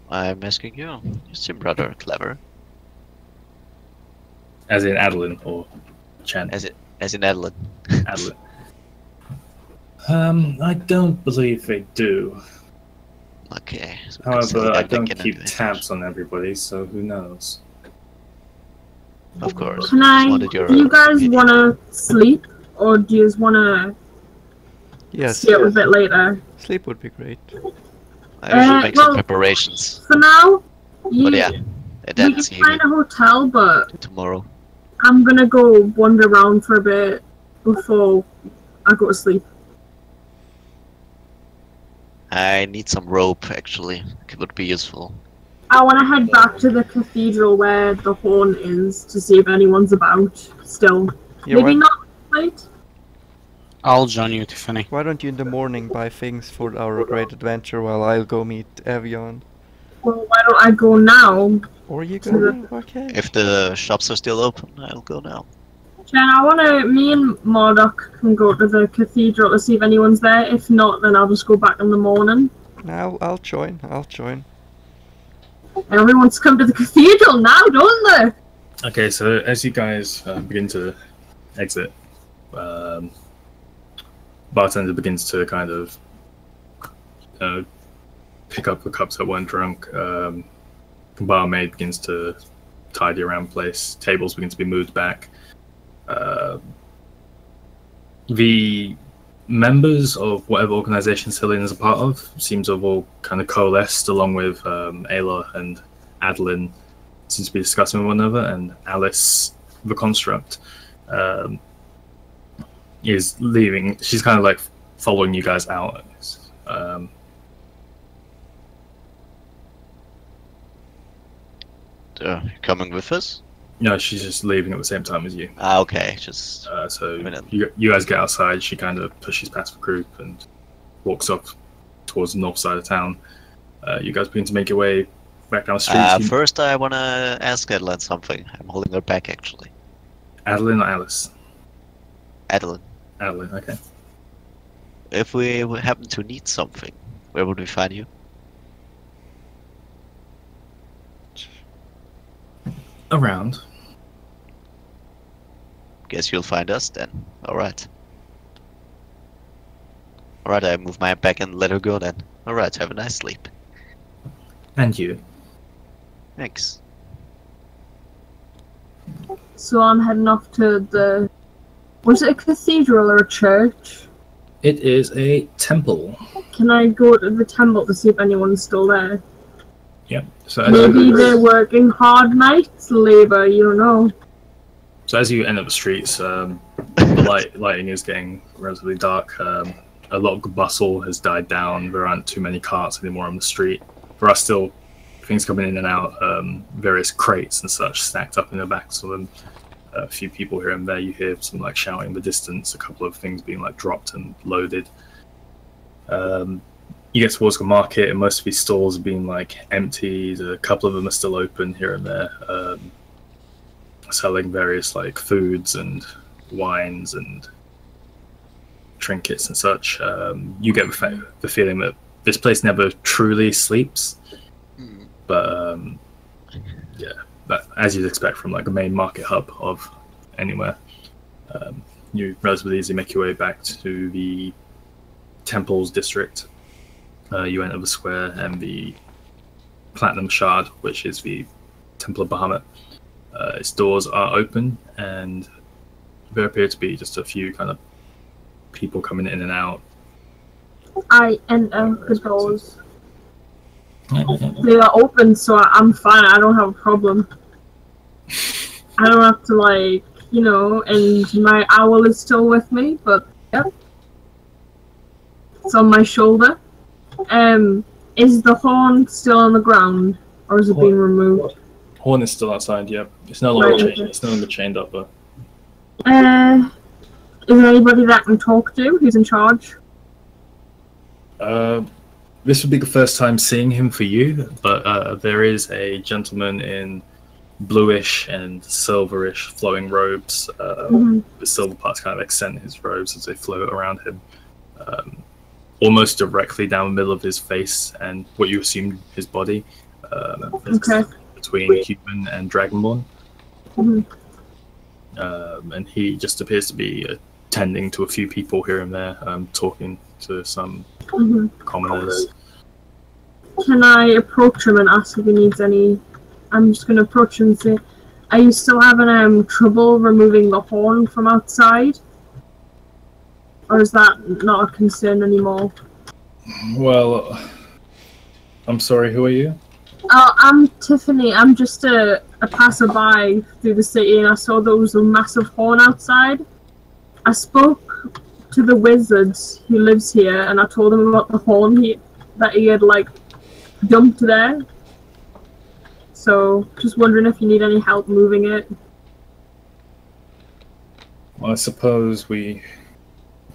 S4: I'm asking you. You seem rather clever.
S1: As in Adeline or Chen?
S4: As in Adeline.
S1: Adeline. I don't believe they do.
S4: Okay. So
S1: However, I don't
S4: an
S1: keep
S4: advantage.
S1: tabs on everybody, so who knows?
S4: Of course.
S5: Can
S4: Just
S5: do
S4: your
S5: you guys
S4: opinion.
S5: want to sleep, or do you just want to
S3: Yes.
S5: stay up a bit later?
S3: Sleep would be great.
S4: I should make some
S5: well-
S4: preparations.
S5: For now,
S4: But yeah,
S5: we
S4: then
S5: can
S4: see
S5: find a hotel, but
S4: tomorrow.
S5: I'm gonna go wander around for a bit before I go to sleep.
S4: I need some rope, actually. It would be useful.
S5: I want to head back to the cathedral where the horn is to see if anyone's about still.
S3: Yeah,
S5: Maybe
S3: why,
S5: not tonight.
S2: I'll join you, Tiffany.
S3: why don't you in the morning buy things for our great adventure while I'll go meet Evian?
S5: Well, why don't I go now?
S3: Or you go now? Okay.
S4: If the shops are still open, I'll go now.
S5: Jen, me and Mordok can go to the cathedral to see if anyone's there. If not, then I'll just go back in the morning.
S3: I'll join. I'll join.
S5: Everyone wants to come to the cathedral now, don't they?
S1: Okay, so as you guys begin to exit, bartender begins to kind of pick up the cups that weren't drunk. Barmaid begins to tidy around the place. Tables begin to be moved back. The members of whatever organization Cillian is a part of seem to have all kind of coalesced, along with Ayla and Adeline seem to be discussing with one another, and Alice, the construct, is leaving. She's kind of like following you guys out.
S4: Coming with us?
S1: No, she's just leaving at the same time as you.
S4: Ah, okay. Just
S1: So
S4: minute.
S1: you guys get outside. She kind of pushes past the group and walks up towards the north side of town. You guys begin to make your way back down the street.
S4: First, I want to ask Adeline something. I'm holding her back, actually.
S1: Adeline or Alice?
S4: Adeline,
S1: Adeline, okay.
S4: if we happen to need something, where would we find you?
S1: Around.
S4: Guess you'll find us then. Alright. Alright, I move my back and let her go then. Alright, have a nice sleep.
S1: And you.
S4: Thanks.
S5: So I'm heading off to the... Was it a cathedral or a church?
S1: It is a temple.
S5: Can I go to the temple to see if anyone's still there?
S1: Yep. So as
S5: Maybe
S1: you,
S5: they're working hard nights, labor, you don't know.
S1: so as you enter the streets, the lighting is getting relatively dark. A lot of the bustle has died down. There aren't too many carts anymore on the street. There are still things coming in and out, various crates and such stacked up in the backs of them. A few people here and there. You hear some like shouting in the distance. A couple of things being like dropped and loaded. You get towards the market, and most of these stalls are being like emptied. A couple of them are still open here and there, selling various like foods and wines and trinkets and such. You get the feeling that this place never truly sleeps, but yeah, that, as you'd expect from like a main market hub of anywhere. You relatively easily make your way back to the temples district. You enter the square and the Platinum Shard, which is the Temple of Bahamut. Its doors are open, and there appear to be just a few kind of people coming in and out.
S5: I enter the doors. They are open, so I'm fine. I don't have a problem. I don't have to, like, you know, and my owl is still with me, but yeah. It's on my shoulder. Is the horn still on the ground, or is it being removed?
S1: Horn is still outside, yeah. It's no longer
S5: Right,
S1: chained.
S5: okay.
S1: It's no longer chained up, but
S5: Is there anybody that I can talk to? Who's in charge?
S1: this would be the first time seeing him for you, but there is a gentleman in bluish and silverish flowing robes.
S5: Mhm.
S1: The silver parts kind of accent his robes as they float around him, almost directly down the middle of his face and what you assume his body.
S5: Okay.
S1: Between human and dragonborn.
S5: Mhm.
S1: And he just appears to be attending to a few people here and there, talking to some
S5: Mhm.
S1: commoners.
S5: Can I approach him and ask if he needs any? I'm just gonna approach him and say, "Are you still having trouble removing the horn from outside, or is that not a concern anymore?"
S1: Well, I'm sorry, who are you?
S5: I'm Tiffany. I'm just a passerby through the city, and I saw there was a massive horn outside. I spoke to the wizard who lives here, and I told him about the horn that he had like dumped there. So, just wondering if you need any help moving it.
S1: Well, I suppose we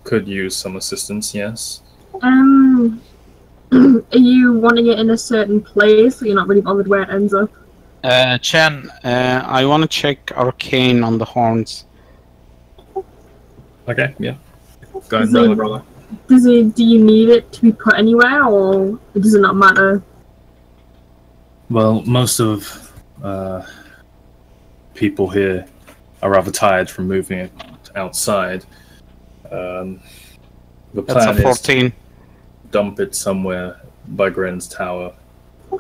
S1: could use some assistance, yes.
S5: Are you wanting it in a certain place, so you're not really bothered where it ends up?
S2: Chen, I want to check arcane on the horns.
S1: Okay, yeah. Go ahead,
S5: Is it-
S1: brother.
S5: Do you need it to be put anywhere, or does it not matter?
S1: Well, most of people here are rather tired from moving it outside. The
S2: That's
S1: plan
S2: a
S1: is
S2: 14.
S1: dump it somewhere by Gren's tower.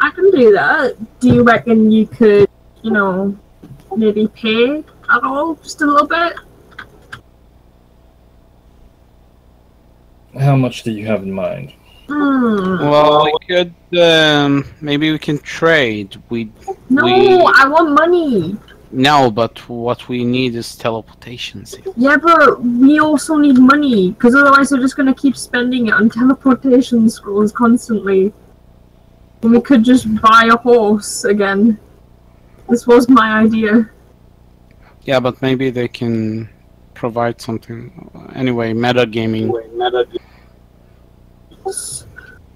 S5: I can do that. Do you reckon you could, maybe pay at all? Just a little bit?
S1: How much do you have in mind?
S2: Well, we could, maybe we can trade.
S5: No, I want money!
S2: No, but what we need is teleportation.
S5: Yeah, but we also need money, because otherwise we're just going to keep spending it on teleportation scrolls constantly. And we could just buy a horse again. This was my idea.
S2: Yeah, but maybe they can provide something. Anyway, metagaming.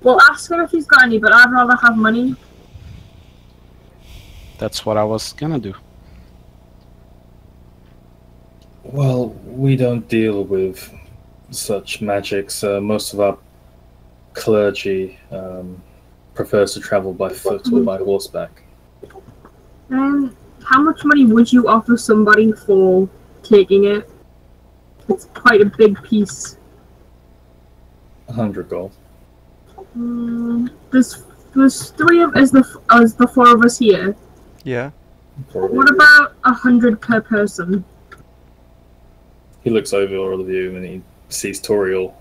S5: Well, ask him if he's got any, but I'd rather have money.
S2: That's what I was gonna do.
S1: Well, we don't deal with such magics. Most of our clergy prefers to travel by foot or by horseback.
S5: How much money would you offer somebody for taking it? It's quite a big piece.
S1: 100 gold.
S5: There's three of us, the four of us here.
S3: Yeah.
S5: What about 100 per person?
S1: He looks over all of you and he sees Toriel.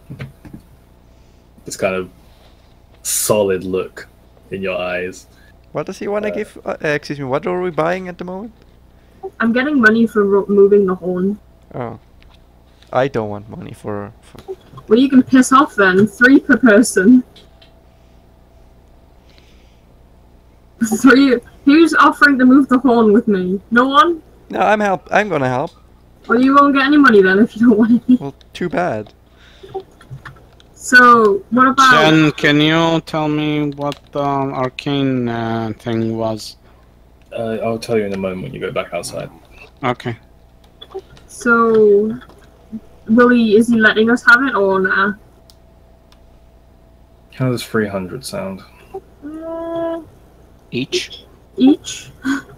S1: This kind of solid look in your eyes.
S3: What does he want to give? Excuse me, what are we buying at the moment?
S5: I'm getting money for moving the horn.
S3: Oh. I don't want money for...
S5: Well, you can piss off then. 3 per person. 3. Who's offering to move the horn with me? No one?
S3: No, I'm gonna help.
S5: Well, you won't get any money then if you don't want any.
S3: Well, too bad.
S5: So, what about...
S2: Chen, can you tell me what the arcane thing was?
S1: I'll tell you in a moment when you go back outside.
S2: Okay.
S5: So, is he letting us have it or nah?
S1: How does 300 sound?
S2: Each?
S5: Each?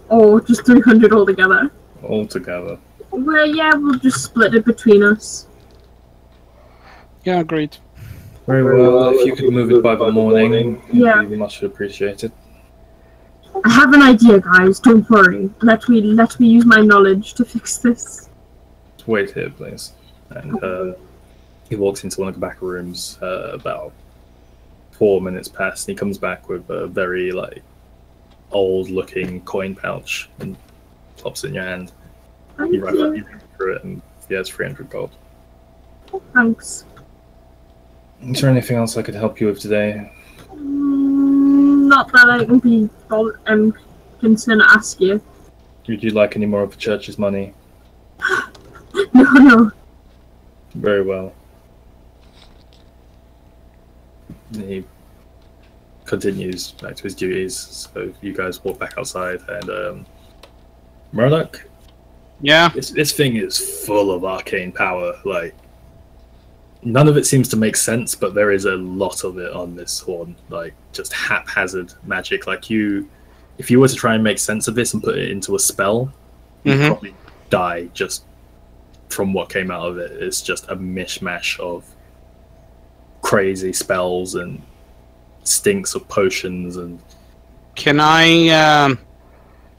S5: Or just 300 altogether?
S1: Altogether.
S5: Well, yeah, we'll just split it between us.
S2: Yeah, agreed.
S1: Very well. If you could move it by the morning,
S5: Yeah.
S1: it'd be much appreciated.
S5: I have an idea, guys. Don't worry. Let me use my knowledge to fix this.
S1: Wait here, please. And he walks into one of the back rooms about 4 minutes past, and he comes back with a very old-looking coin pouch and plops it in your hand.
S5: Thank
S1: You
S5: you.
S1: read through it, and he has 300 gold.
S5: Thanks.
S1: Is there anything else I could help you with today?
S5: Not that I can be concerned to ask you.
S1: Would you like any more of the church's money?
S5: No.
S1: Very well. And he continues back to his duties, so you guys walk back outside, and Murdoch,
S2: Yeah.
S1: this thing is full of arcane power. Like, none of it seems to make sense, but there is a lot of it on this horn. Like, just haphazard magic. Like, if you were to try and make sense of this and put it into a spell, you'd probably die just from what came out of it. It's just a mishmash of crazy spells and stinks of potions. And
S2: Can I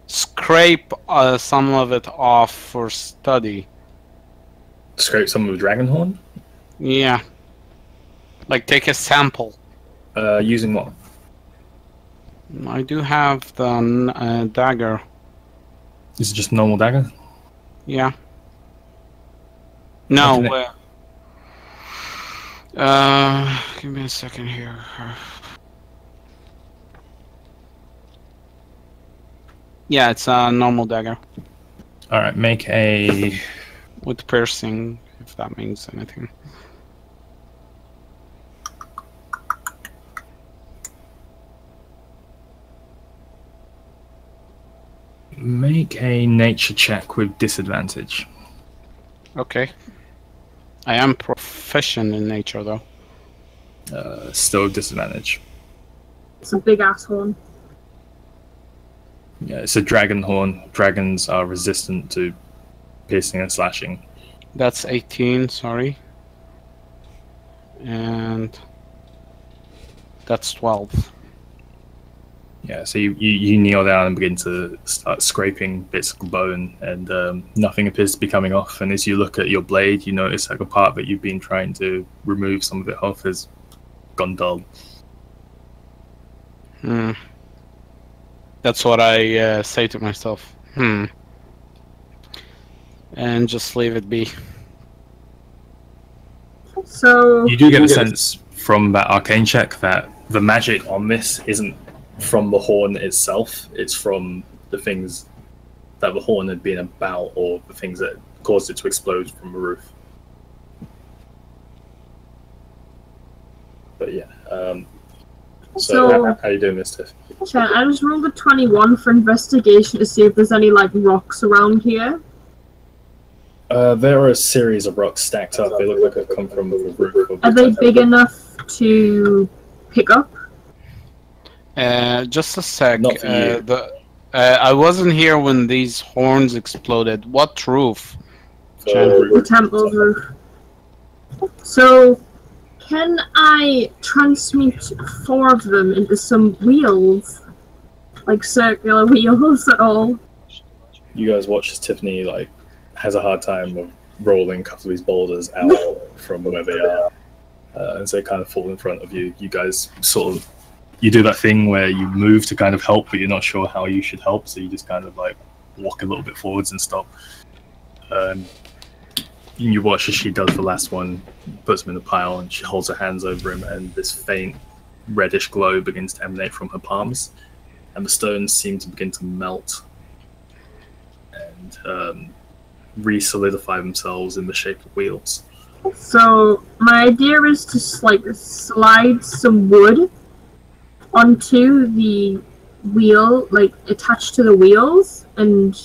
S2: scrape some of it off for study?
S1: scrape some of the dragon horn?
S2: Yeah. Like take a sample.
S1: Using what?
S2: I do have the dagger.
S1: Is it just a normal dagger?
S2: Yeah. No. Give me a second here. Yeah, it's a normal dagger
S1: Alright, make a...
S2: with piercing, if that means anything.
S1: Make a nature check with disadvantage.
S2: Okay. I am proficient in nature, though.
S1: Still disadvantage.
S5: It's a big ass horn.
S1: Yeah, it's a dragon horn. Dragons are resistant to piercing and slashing.
S2: That's 18, sorry. And that's 12.
S1: Yeah, so you kneel down and begin to start scraping bits of bone, and nothing appears to be coming off. And as you look at your blade, you notice like a part that you've been trying to remove some of it off has gone dull.
S2: That's what I say to myself. And just leave it be.
S5: So
S1: You do get a sense from that arcane check that the magic on this isn't from the horn itself, it's from the things that the horn had been about, or the things that caused it to explode from the roof. But yeah, so how you doing, Mister?
S5: Chan, I just rolled a 21 for investigation to see if there's any like rocks around here.
S1: There are a series of rocks stacked up. They look like they've come from the roof.
S5: Are they big enough to pick up?
S2: Just a sec.
S1: Not for you.
S2: I wasn't here when these horns exploded. What roof?
S5: The temple's roof. So, can I transmute 4 of them into some wheels? Like circular wheels at all?
S1: You guys watch as Tiffany like has a hard time of rolling a couple of these boulders out from where they are, and so they kind of fall in front of you. You guys sort of do that thing where you move to kind of help, but you're not sure how you should help, so you just kind of like walk a little bit forwards and stop. You watch as she does the last one, puts him in a pile, and she holds her hands over him, and this faint reddish glow begins to emanate from her palms, and the stones seem to begin to melt and re-solidify themselves in the shape of wheels.
S5: So, my idea is to like slide some wood onto the wheel, like attached to the wheels, and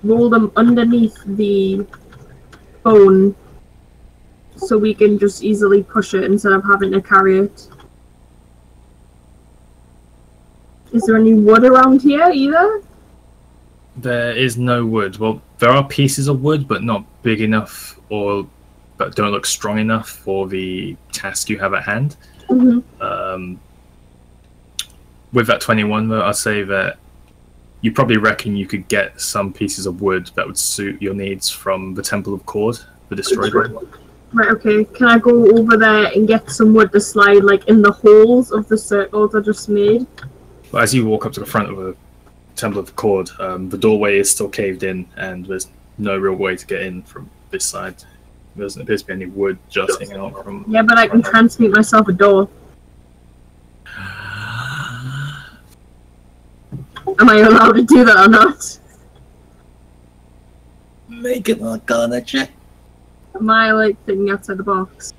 S5: roll them underneath the bone so we can just easily push it instead of having to carry it. Is there any wood around here either?
S1: There is no wood. Well, there are pieces of wood, but not big enough but don't look strong enough for the task you have at hand.
S5: Mm-hmm.
S1: With that 21, though, I'll say that you probably reckon you could get some pieces of wood that would suit your needs from the Temple of Cord, the destroyed one.
S5: Right, okay. Can I go over there and get some wood to slide, like, in the holes of the circles I just made?
S1: But as you walk up to the front of the Temple of the Cord, the doorway is still caved in, and there's no real way to get in from this side. There doesn't appear to be any wood jutting out from...
S5: Yeah, but I can transmute myself a door. Am I allowed to do that or not?
S1: Make an Arcana check.
S5: Am I, like, thinking outside the box?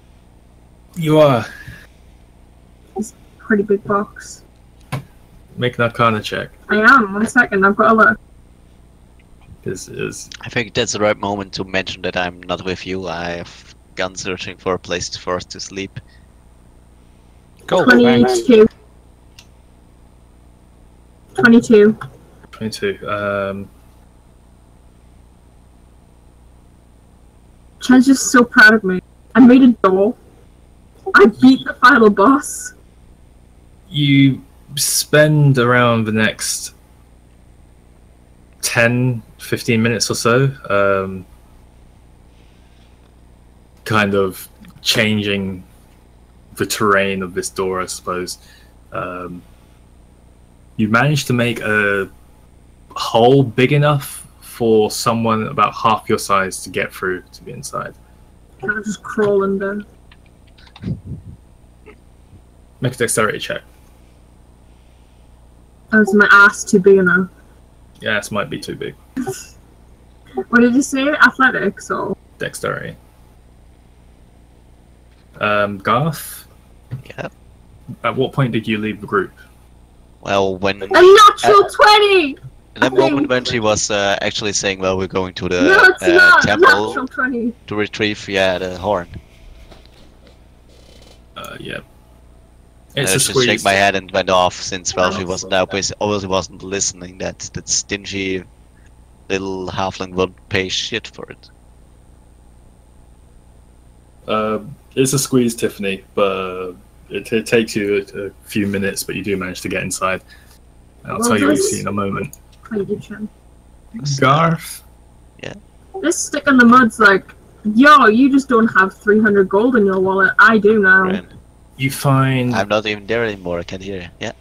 S1: You are.
S5: It's a pretty big box.
S1: Make an Arcana check.
S5: I am. 1 second, I've got to look.
S1: Is
S4: I think that's the right moment to mention that I'm not with you. I have gone searching for a place for us to sleep.
S2: Cool. Thanks.
S5: 22. 22.
S1: 22.
S5: Chan's just so proud of me. I made a door. I beat the final boss.
S1: You spend around the next 10, 15 minutes or so, kind of changing the terrain of this door, I suppose. You managed to make a hole big enough for someone about half your size to get through to be inside.
S5: I'm just crawling down.
S1: Make a dexterity check.
S5: Oh, is my ass too big enough?
S1: Yeah, this might be too big.
S5: What did you say? Athletics or?
S1: Dexterity. Garth,
S4: Yeah.
S1: at what point did you leave the group?
S4: Well, when
S5: A natural 20!
S4: in that moment when she was actually saying, "Well, we're going to the
S5: No, it's not! A
S4: temple
S5: natural 20.
S4: to retrieve, the horn,"
S1: Yeah.
S4: I
S1: It's a
S4: just
S1: squeeze.
S4: shake my head and went off since she wasn't there. Obviously wasn't listening. That stingy little halfling won't pay shit for it.
S1: It's a squeeze, Tiffany, but it takes you a few minutes, but you do manage to get inside. And I'll tell you what you see in a moment.
S5: Thank you, Chan.
S1: Garth,
S5: This stick in the mud's like, yo, you just don't have 300 gold in your wallet. I do now.
S4: Right.
S1: you find
S4: I'm not even there anymore. I can't hear you. Yeah.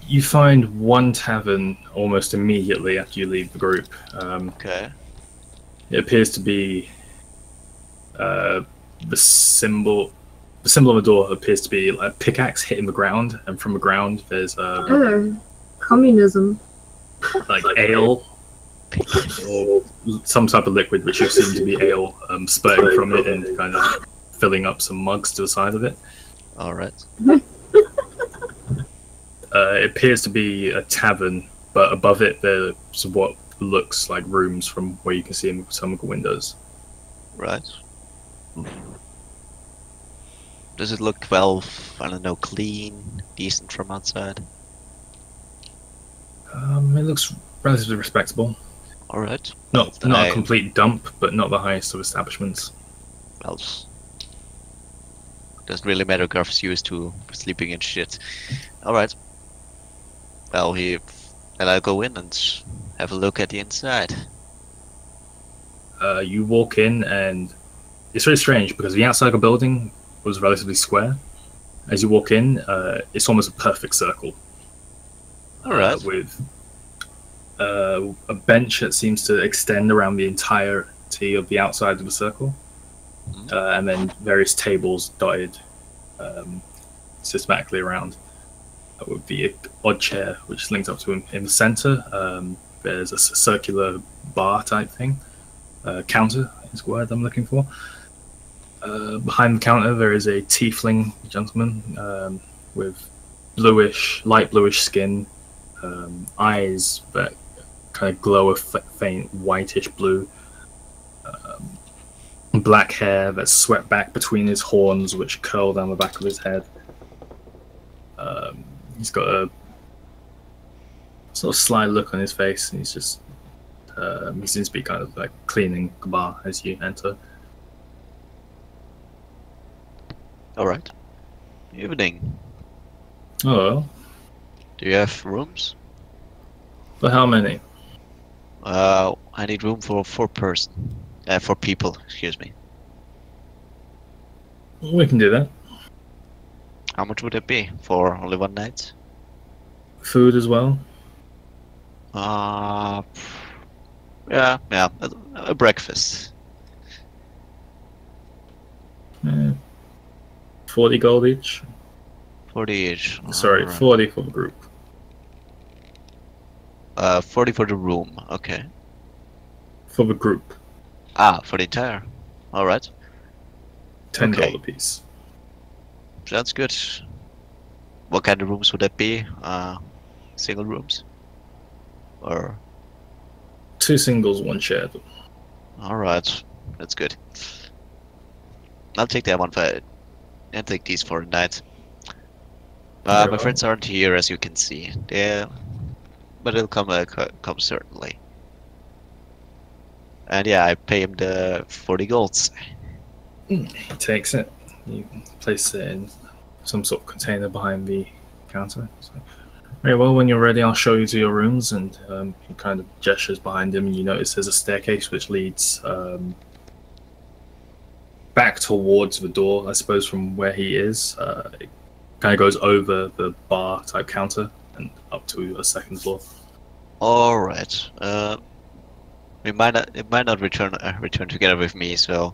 S1: you find one tavern almost immediately after you leave the group.
S4: Okay.
S1: It appears to be the symbol. The symbol of the door appears to be like a pickaxe hitting the ground, and from the ground there's
S5: Communism.
S1: like ale or some type of liquid, which you assume to be ale, spurting from it and kind of filling up some mugs to the side of it.
S4: All right.
S1: It appears to be a tavern, but above it there's what looks like rooms from where you can see in some of the windows.
S4: Right. Does it look, well, I don't know, clean, decent from outside?
S1: It looks relatively respectable.
S4: All right.
S1: Not
S4: Then
S1: a complete dump, but not the highest of establishments.
S4: Well, doesn't really matter. Garth's used to sleeping in shit. All right. Well, then I'll go in and have a look at the inside.
S1: You walk in, and it's very strange because the outside of the building was relatively square. As you walk in, it's almost a perfect circle.
S4: All right.
S1: With a bench that seems to extend around the entirety of the outside of the circle, and then various tables dotted systematically around. That would be an odd chair which is linked up to in the center. There's a circular bar type thing. Counter is the word I'm looking for. Behind the counter there is a tiefling gentleman with light bluish skin, eyes that kind of glow a faint whitish blue, black hair that's swept back between his horns which curl down the back of his head. He's got a sort of sly look on his face, and he's just he seems to be kind of like cleaning the bar as you enter.
S4: All right. Evening.
S1: Oh well.
S4: Do you have rooms?
S1: But how many?
S4: I need room for 4 people. Excuse me.
S1: We can do that.
S4: How much would it be for only one night?
S1: Food as well.
S4: Yeah, a breakfast.
S1: 40 gold each.
S4: 40 each.
S1: Sorry,
S4: Alright.
S1: 40 for the group.
S4: 40 for the room. Okay.
S1: For the group.
S4: For the entire. All right.
S1: 10
S4: Okay.
S1: gold apiece.
S4: Sounds good. What kind of rooms would that be? Single rooms? Or
S1: 2 singles, 1 shared.
S4: Alright, that's good. I'll take that one for. I'll take these for a night.
S1: Very
S4: My
S1: well.
S4: friends aren't here, as you can see. Yeah, but it'll come certainly. And yeah, I pay him the 40 golds.
S1: He takes it. You place it in some sort of container behind the counter. So, very well, when you're ready, I'll show you to your rooms. And he kind of gestures behind him, and you notice there's a staircase which leads back towards the door, I suppose, from where he is. It kind of goes over the bar type counter and up to a 2nd floor.
S4: All right. It might not return together with me, so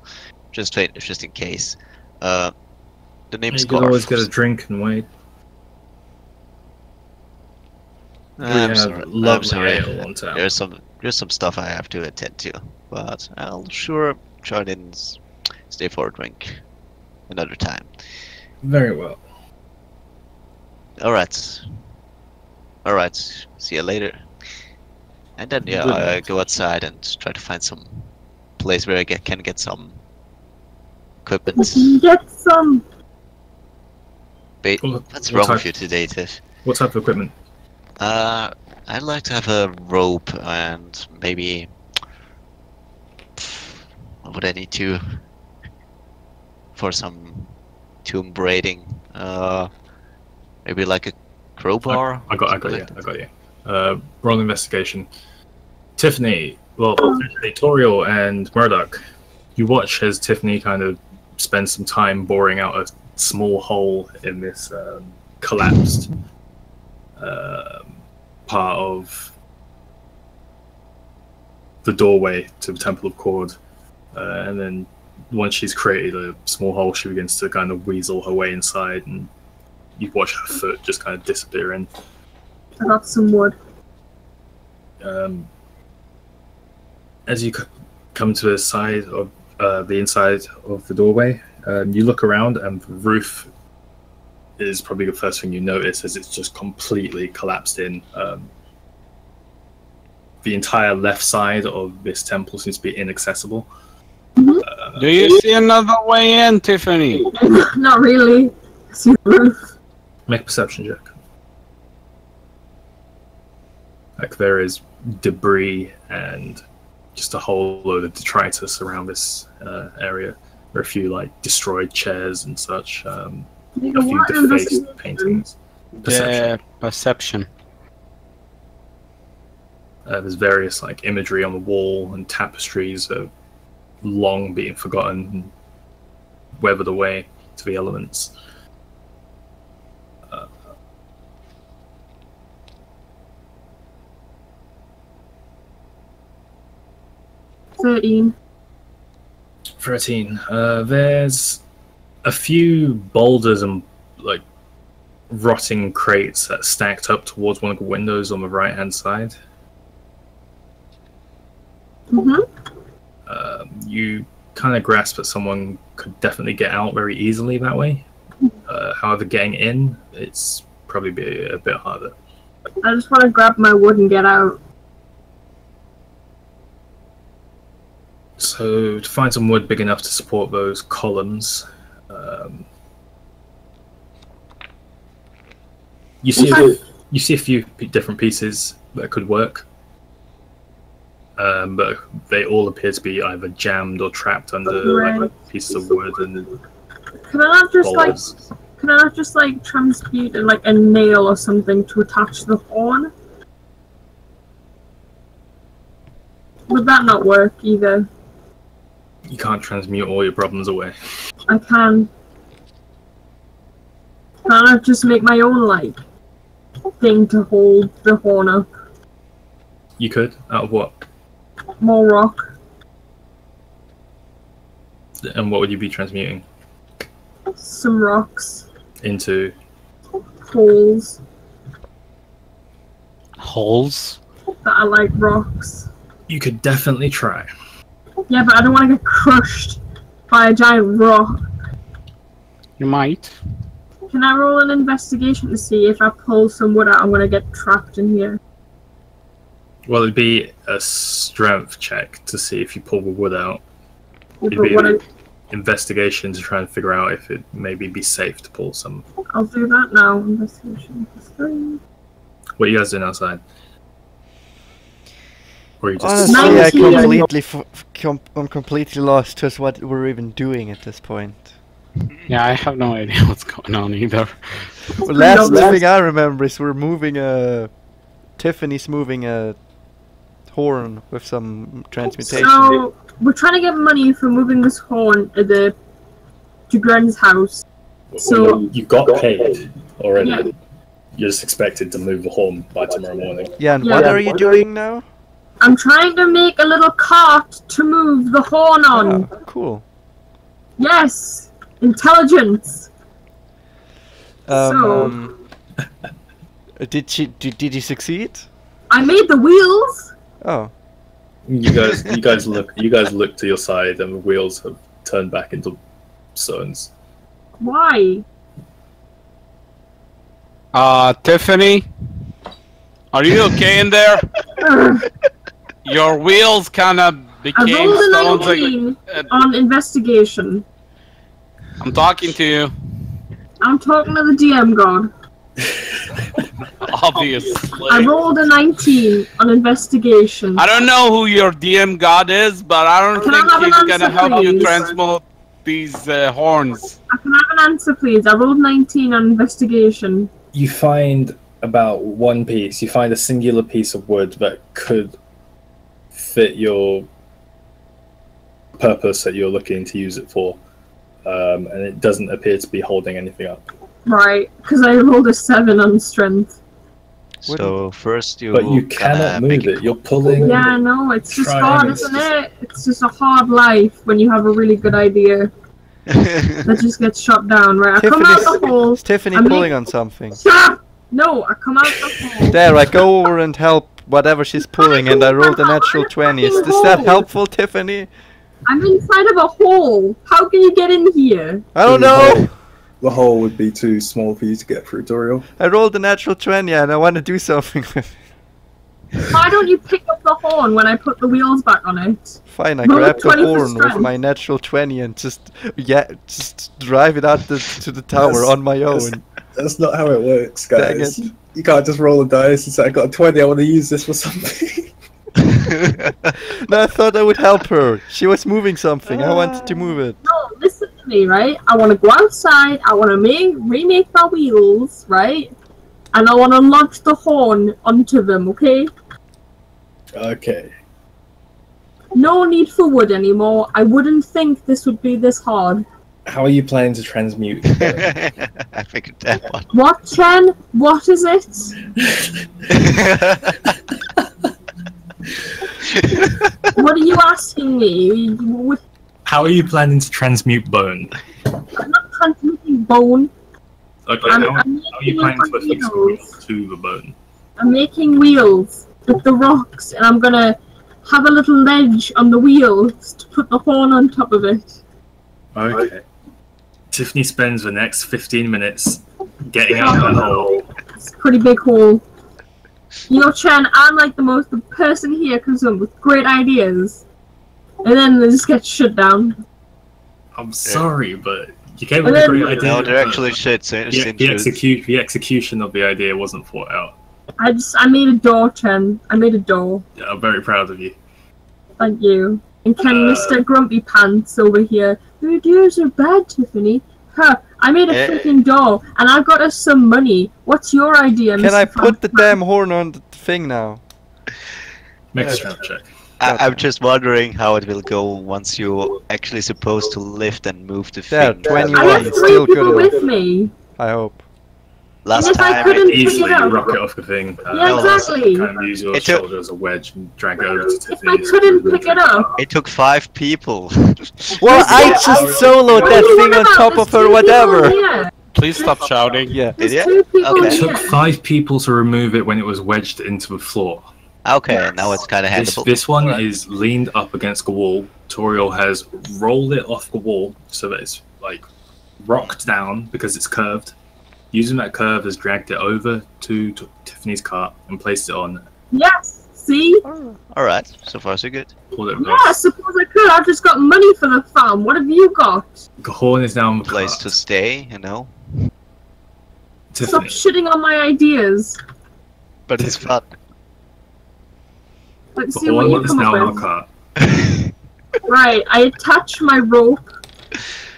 S4: just in case. The name is
S1: You could always get a drink and wait.
S4: I'm
S1: have
S4: sorry.
S1: lovely ale on tap.
S4: There's some stuff I have to attend to, but I'll sure join in, stay for a drink another time.
S1: Very well.
S4: All right. See you later. And then yeah,
S1: Good
S4: I
S1: night.
S4: go outside and try to find some place where I can get some equipment.
S5: Get some.
S4: Wait,
S1: What
S4: what's wrong
S1: type-
S4: with you today, Tiff?
S1: What type of equipment?
S4: I'd like to have a rope and maybe. What would I need to? For some tomb braiding. Maybe like a crowbar.
S1: I got you. Roll investigation. Tiffany, actually, Toriel and Murdoch, you watch as Tiffany kind of spends some time boring out a small hole in this collapsed part of the doorway to the Temple of Cord. And then once she's created a small hole, she begins to kind of weasel her way inside, and you watch her foot just kind of disappear in.
S5: I got some wood.
S1: As you come to the side of the inside of the doorway, you look around, and the roof is probably the first thing you notice, as it's just completely collapsed in. The entire left side of this temple seems to be inaccessible.
S2: Do you see another way in, Tiffany?
S5: Not really. See the roof.
S1: Make a perception check. Like, there is debris and just a whole load of detritus around this area. There are a few like destroyed chairs and such. A few defaced paintings.
S2: Yeah, perception.
S1: There's various like imagery on the wall and tapestries of long being forgotten and weathered away to the elements.
S5: 13.
S1: 13. There's a few boulders and like rotting crates that stacked up towards one of the windows on the right hand side. You kind of grasp that someone could definitely get out very easily that way. However, getting in, it's probably be a bit harder.
S5: I just want to grab my wood and get out.
S1: So to find some wood big enough to support those columns, you see a few different pieces that could work, but they all appear to be either jammed or trapped under like pieces of wood and
S5: Can I not just
S1: boulders.
S5: transmute like a nail or something to attach the horn? Would that not work either?
S1: You can't transmute all your problems away.
S5: I can. Can I not just make my own like thing to hold the horn up?
S1: You could? Out of what?
S5: More rock.
S1: And what would you be transmuting?
S5: Some rocks.
S1: Into?
S5: Holes
S2: Holes?
S5: that are like rocks.
S1: You could definitely try.
S5: Yeah, but I don't want to get crushed by a giant rock.
S2: You might.
S5: Can I roll an investigation to see if I pull some wood out, I'm going to get trapped in here?
S1: Well, it'd be a strength check to see if you pull the wood out.
S5: But
S1: It'd be
S5: what
S1: an investigation to try and figure out if it maybe be safe to pull some.
S5: I'll do that now. Investigation +3.
S1: What are you guys doing outside? Or are you just
S3: Honestly, I
S5: 19.
S3: I'm completely lost as what we're even doing at this point.
S2: Yeah, I have no idea what's going on either.
S3: Well, last thing I remember is we're moving Tiffany's moving a horn with some transmutation.
S5: So we're trying to get money for moving this horn to Gren's house. So
S1: you got paid already.
S5: Yeah.
S1: You're just expected to move the horn by tomorrow morning.
S3: Yeah, and
S5: Yeah.
S3: what are you doing now?
S5: I'm trying to make a little cart to move the horn on.
S3: Oh, cool.
S5: Yes, intelligence.
S3: Did you succeed?
S5: I made the wheels.
S3: Oh,
S1: You guys look to your side, and the wheels have turned back into stones.
S5: Why?
S2: Tiffany? Are you okay in there? Your wheels kinda
S5: I
S2: became
S5: rolled a
S2: stones.
S5: 19 on investigation.
S2: I'm talking to you.
S5: I'm talking to the DM god.
S2: Obviously.
S5: I rolled a 19 on investigation.
S2: I don't know who your DM god is, but I don't
S5: Can I
S2: think
S5: have an
S2: he's gonna
S5: answer,
S2: help you
S5: please?
S2: transmute these horns.
S5: I can have an answer, please. I rolled 19 on investigation.
S1: You find about one piece. You find a singular piece of wood that could fit your purpose that you're looking to use it for, and it doesn't appear to be holding anything up.
S5: Right, because I rolled a 7 on strength.
S4: So first you.
S1: But you
S4: gotta
S1: cannot
S4: make
S1: move it. You're pulling.
S5: Yeah, I know. It's just
S1: Try
S5: hard,
S1: and
S5: isn't it? It's just a hard life when you have a really good idea that just gets shot down. Right, I come out the hole.
S3: is Tiffany
S5: I'm
S3: pulling
S5: make-
S3: on something?
S5: Stop! No, I come out the hole.
S3: There, I go over and help whatever she's pulling, and I rolled a natural 20. Is that helpful, Tiffany?
S5: I'm inside of a hole. How can you get in here?
S3: I don't know.
S6: The hole would be too small for you to get through, Doriel.
S3: I rolled a natural 20 and I want to do something with it.
S5: Why don't you pick up the horn when I put the wheels back on it?
S3: Fine, I
S5: Roll
S3: grabbed the
S5: 20 for
S3: horn with
S5: strength.
S3: my natural 20 and just drive it out to the tower
S6: That's-
S3: on my own.
S6: That's not how it works,
S3: Dang
S6: guys.
S3: it.
S6: You can't just roll a dice and say, I got a 20, I want to use this for something.
S3: No, I thought I would help her. She was moving something. I wanted to move it.
S5: No, listen to me, right? I want to go outside. I want to remake my wheels, right? And I want to launch the horn onto them, okay?
S1: Okay.
S5: No need for wood anymore. I wouldn't think this would be this hard.
S1: How are you planning to transmute?
S4: I figured that one.
S5: What, Chen? What is it? What are you asking me?
S1: How are you planning to transmute bone?
S5: I'm not transmitting bone.
S1: Okay.
S5: I'm
S1: How are you
S5: making
S1: planning to
S5: my
S1: affix the
S5: wheels.
S1: wheel to the bone?
S5: I'm making wheels with the rocks, and I'm gonna have a little ledge on the wheels to put the horn on top of it.
S1: Okay. Tiffany spends the next 15 minutes getting out of the hole.
S5: It's a pretty big hole. You know, Chen, I'm like the person here comes up with great ideas, and then they just get shut down.
S1: I'm sorry, but you came with
S5: And
S1: a great
S5: then-
S1: idea.
S4: No, they're
S1: but
S4: actually shit. So
S1: the execution of the idea wasn't thought out.
S5: I made a door, Chen. I made a door.
S1: Yeah, I'm very proud of you.
S5: Thank you. And Ken, Mr. Grumpy Pants over here. Your ideas are bad, Tiffany. Huh, I made a freaking door, and I got us some money. What's your idea, Mr.
S3: Can I put the
S5: Pants?
S3: damn horn on the thing now?
S1: Make a strength check.
S4: I'm just wondering how it will go once you're actually supposed to lift and move the
S3: There,
S4: thing.
S3: 21.
S5: I have
S3: It's
S5: 3
S3: still good
S5: people
S3: enough.
S5: with me.
S3: I hope.
S4: Last
S5: And if I
S4: time
S5: couldn't-
S4: it,
S1: Easily
S5: Pick it up.
S1: rocket off the thing.
S5: Yeah, exactly.
S1: Kind of use your
S4: It took-
S1: shoulder as a wedge and drag it over to
S5: If
S1: Tiffany.
S5: I couldn't pick it up,
S4: it took 5 people.
S3: Well, I just soloed
S5: what
S3: that
S5: do you
S3: thing
S5: want
S3: on
S5: about?
S3: top
S5: There's
S3: of her,
S5: 2 people
S3: whatever.
S5: here.
S2: Please stop shouting.
S3: Yeah.
S5: There's
S4: Did
S5: 2 people
S4: Okay.
S1: It took
S5: here.
S1: 5 people to remove it when it was wedged into the floor.
S4: Okay, now it's kind of
S1: This,
S4: handleable.
S1: this one is leaned up against the wall. Toriel has rolled it off the wall so that it's like rocked down because it's curved. Using that curve has dragged it over to Tiffany's cart and placed it on.
S5: Yes, See?
S4: Alright, so far so good.
S1: Pulled it
S5: Yeah, I
S1: across.
S5: suppose I could. I've just got money for the farm. What have you got?
S1: Horn is now on the
S4: Place
S1: cart.
S4: to stay, you know.
S5: Stop
S1: Tiffany.
S5: shitting on my ideas.
S4: But it's fun.
S5: Let's see what
S1: Horn
S5: you
S1: is
S5: come
S1: now on
S5: up
S1: the
S5: with.
S1: cart.
S5: Right, I attach my rope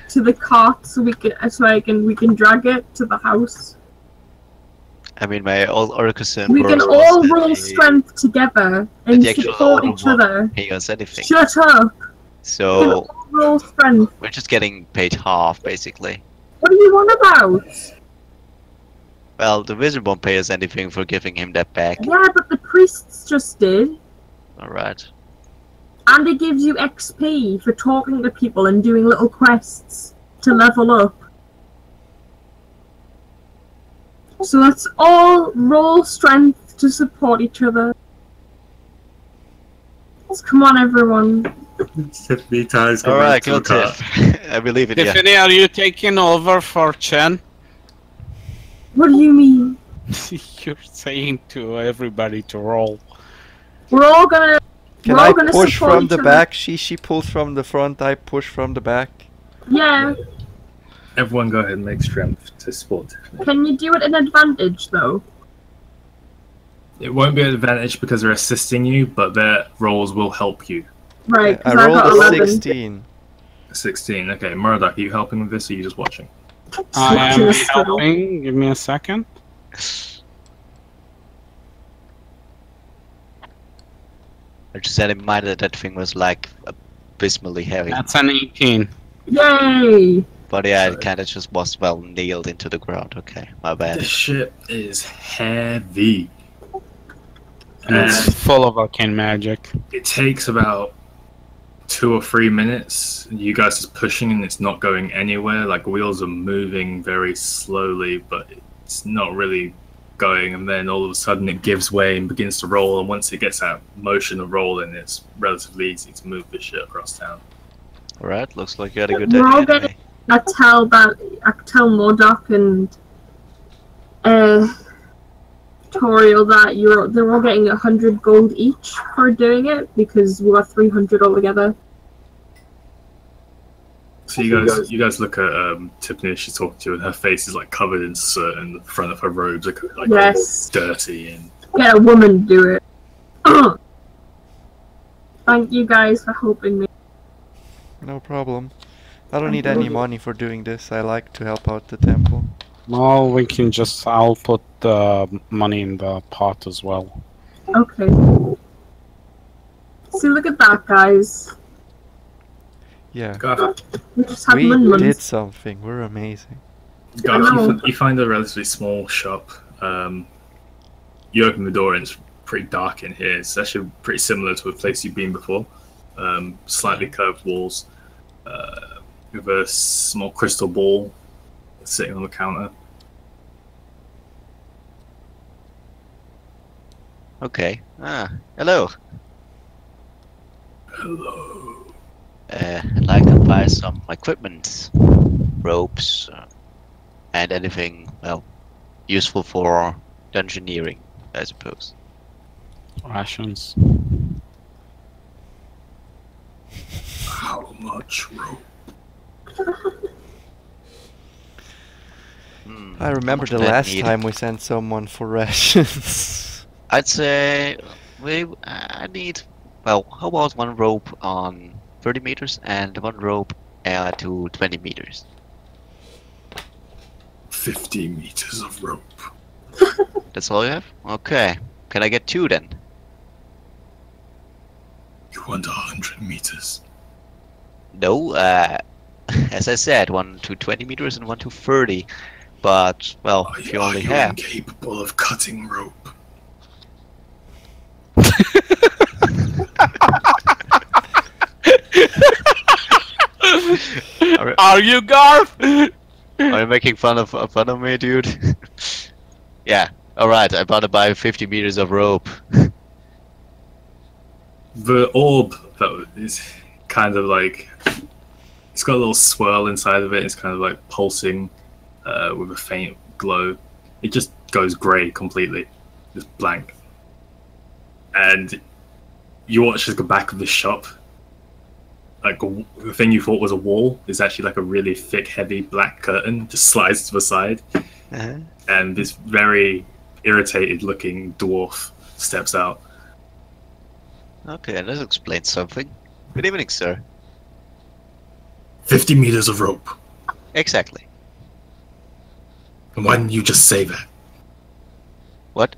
S5: to the cart so we can drag it to the house.
S4: I mean, my old Orcuson
S5: We can all roll strength together and
S4: the actual
S5: support
S4: owner
S5: each other.
S4: won't pay us anything.
S5: Shut up! We can
S4: So
S5: all roll strength.
S4: we're just getting paid half, basically.
S5: What are you on about?
S4: Well, the wizard won't pay us anything for giving him that back.
S5: Yeah, but the priests just did.
S4: Alright.
S5: And it gives you XP for talking to people and doing little quests to level up. So let's all roll strength to support each other. Let's come on, everyone.
S1: Tiffany ties
S4: Alright,
S1: to
S4: go
S1: the cart.
S4: Tiff. I believe in you.
S2: Tiffany, are you taking over for Chen?
S5: What do you mean?
S2: You're saying to everybody to roll.
S5: We're all gonna.
S3: Can
S5: we're all
S3: I
S5: gonna
S3: push
S5: support
S3: from
S5: each
S3: the
S5: other.
S3: back? She pulls from the front, I push from the back.
S5: Yeah.
S1: Everyone go ahead and make strength to support Tiffany.
S5: Can you do it in advantage though?
S1: It won't be an advantage because they're assisting you, but their rolls will help you.
S5: Right.
S3: I
S5: 'cause I
S3: rolled
S5: got
S3: a
S5: 11.
S3: 16.
S1: 16. Okay, Murdoch, are you helping with this or are you just watching?
S2: I am
S5: Switches fiddle.
S2: helping. Give me a second.
S4: I just had in mind that that thing was like abysmally heavy.
S2: That's an 18.
S5: Yay!
S4: But yeah,
S1: Sorry.
S4: it kinda just was well nailed into the ground. Okay, my bad.
S1: This ship is heavy.
S2: And it's
S1: And
S2: full of arcane magic.
S1: it takes about 2 or 3 minutes. You guys just pushing and it's not going anywhere. Like wheels are moving very slowly, but it's not really going. And then all of a sudden it gives way and begins to roll. And once it gets that motion of rolling, it's relatively easy to move this shit across town.
S4: Alright, looks like you had a good
S5: We're all
S4: idea.
S5: getting- I tell Murdoch and Toriel that they're all getting 100 gold each for doing it because we got 300 altogether.
S1: So you guys look at Tiffany as she's talking to you, and her face is like covered in soot, and the front of her robes are like
S5: Yes.
S1: dirty. And
S5: Get a woman to do it. Thank you guys for helping me.
S3: No problem. I don't need any money for doing this. I like to help out the temple.
S2: Well, we can just. I'll put the money in the pot as well.
S5: Okay. See, look at that, guys.
S3: Yeah.
S1: Garth,
S5: We just have
S3: We
S5: money.
S3: did something. We're amazing.
S1: You find a relatively small shop. You open the door and it's pretty dark in here. It's actually pretty similar to a place you've been before. Slightly curved walls, with a small crystal ball sitting on the counter.
S4: Okay. Hello.
S1: Hello.
S4: I'd like to buy some equipment, ropes, and anything, well, useful for dungeoneering, I suppose.
S2: Rations.
S1: How much rope?
S3: I remember
S4: much
S3: the
S4: would that
S3: last
S4: need?
S3: time we sent someone for rations.
S4: I'd say I need, well, how about one rope on 30 meters and one rope to 20 meters?
S1: 50 meters of rope.
S4: That's all you have? Okay. Can I get 2 then?
S1: You want 100 meters?
S4: No, as I said, one to 20 meters and one to 30. But, well,
S1: Are
S4: if
S1: you,
S4: you only
S1: are you
S4: have...
S1: incapable of cutting rope?
S2: Are you Garth?
S4: Are you making fun of me, dude? Yeah. Alright, I'm about to buy 50 meters of rope.
S1: The orb that is kind of like, it's got a little swirl inside of it. It's kind of like pulsing with a faint glow. It just goes grey completely, just blank. and you watch at the back of the shop. Like the thing you thought was a wall is actually like a really thick, heavy black curtain just slides to the side, and this very irritated-looking dwarf steps out.
S4: Okay, that explains something. Good evening, sir.
S1: 50 meters of rope.
S4: Exactly.
S1: And why didn't you just say that?
S4: What?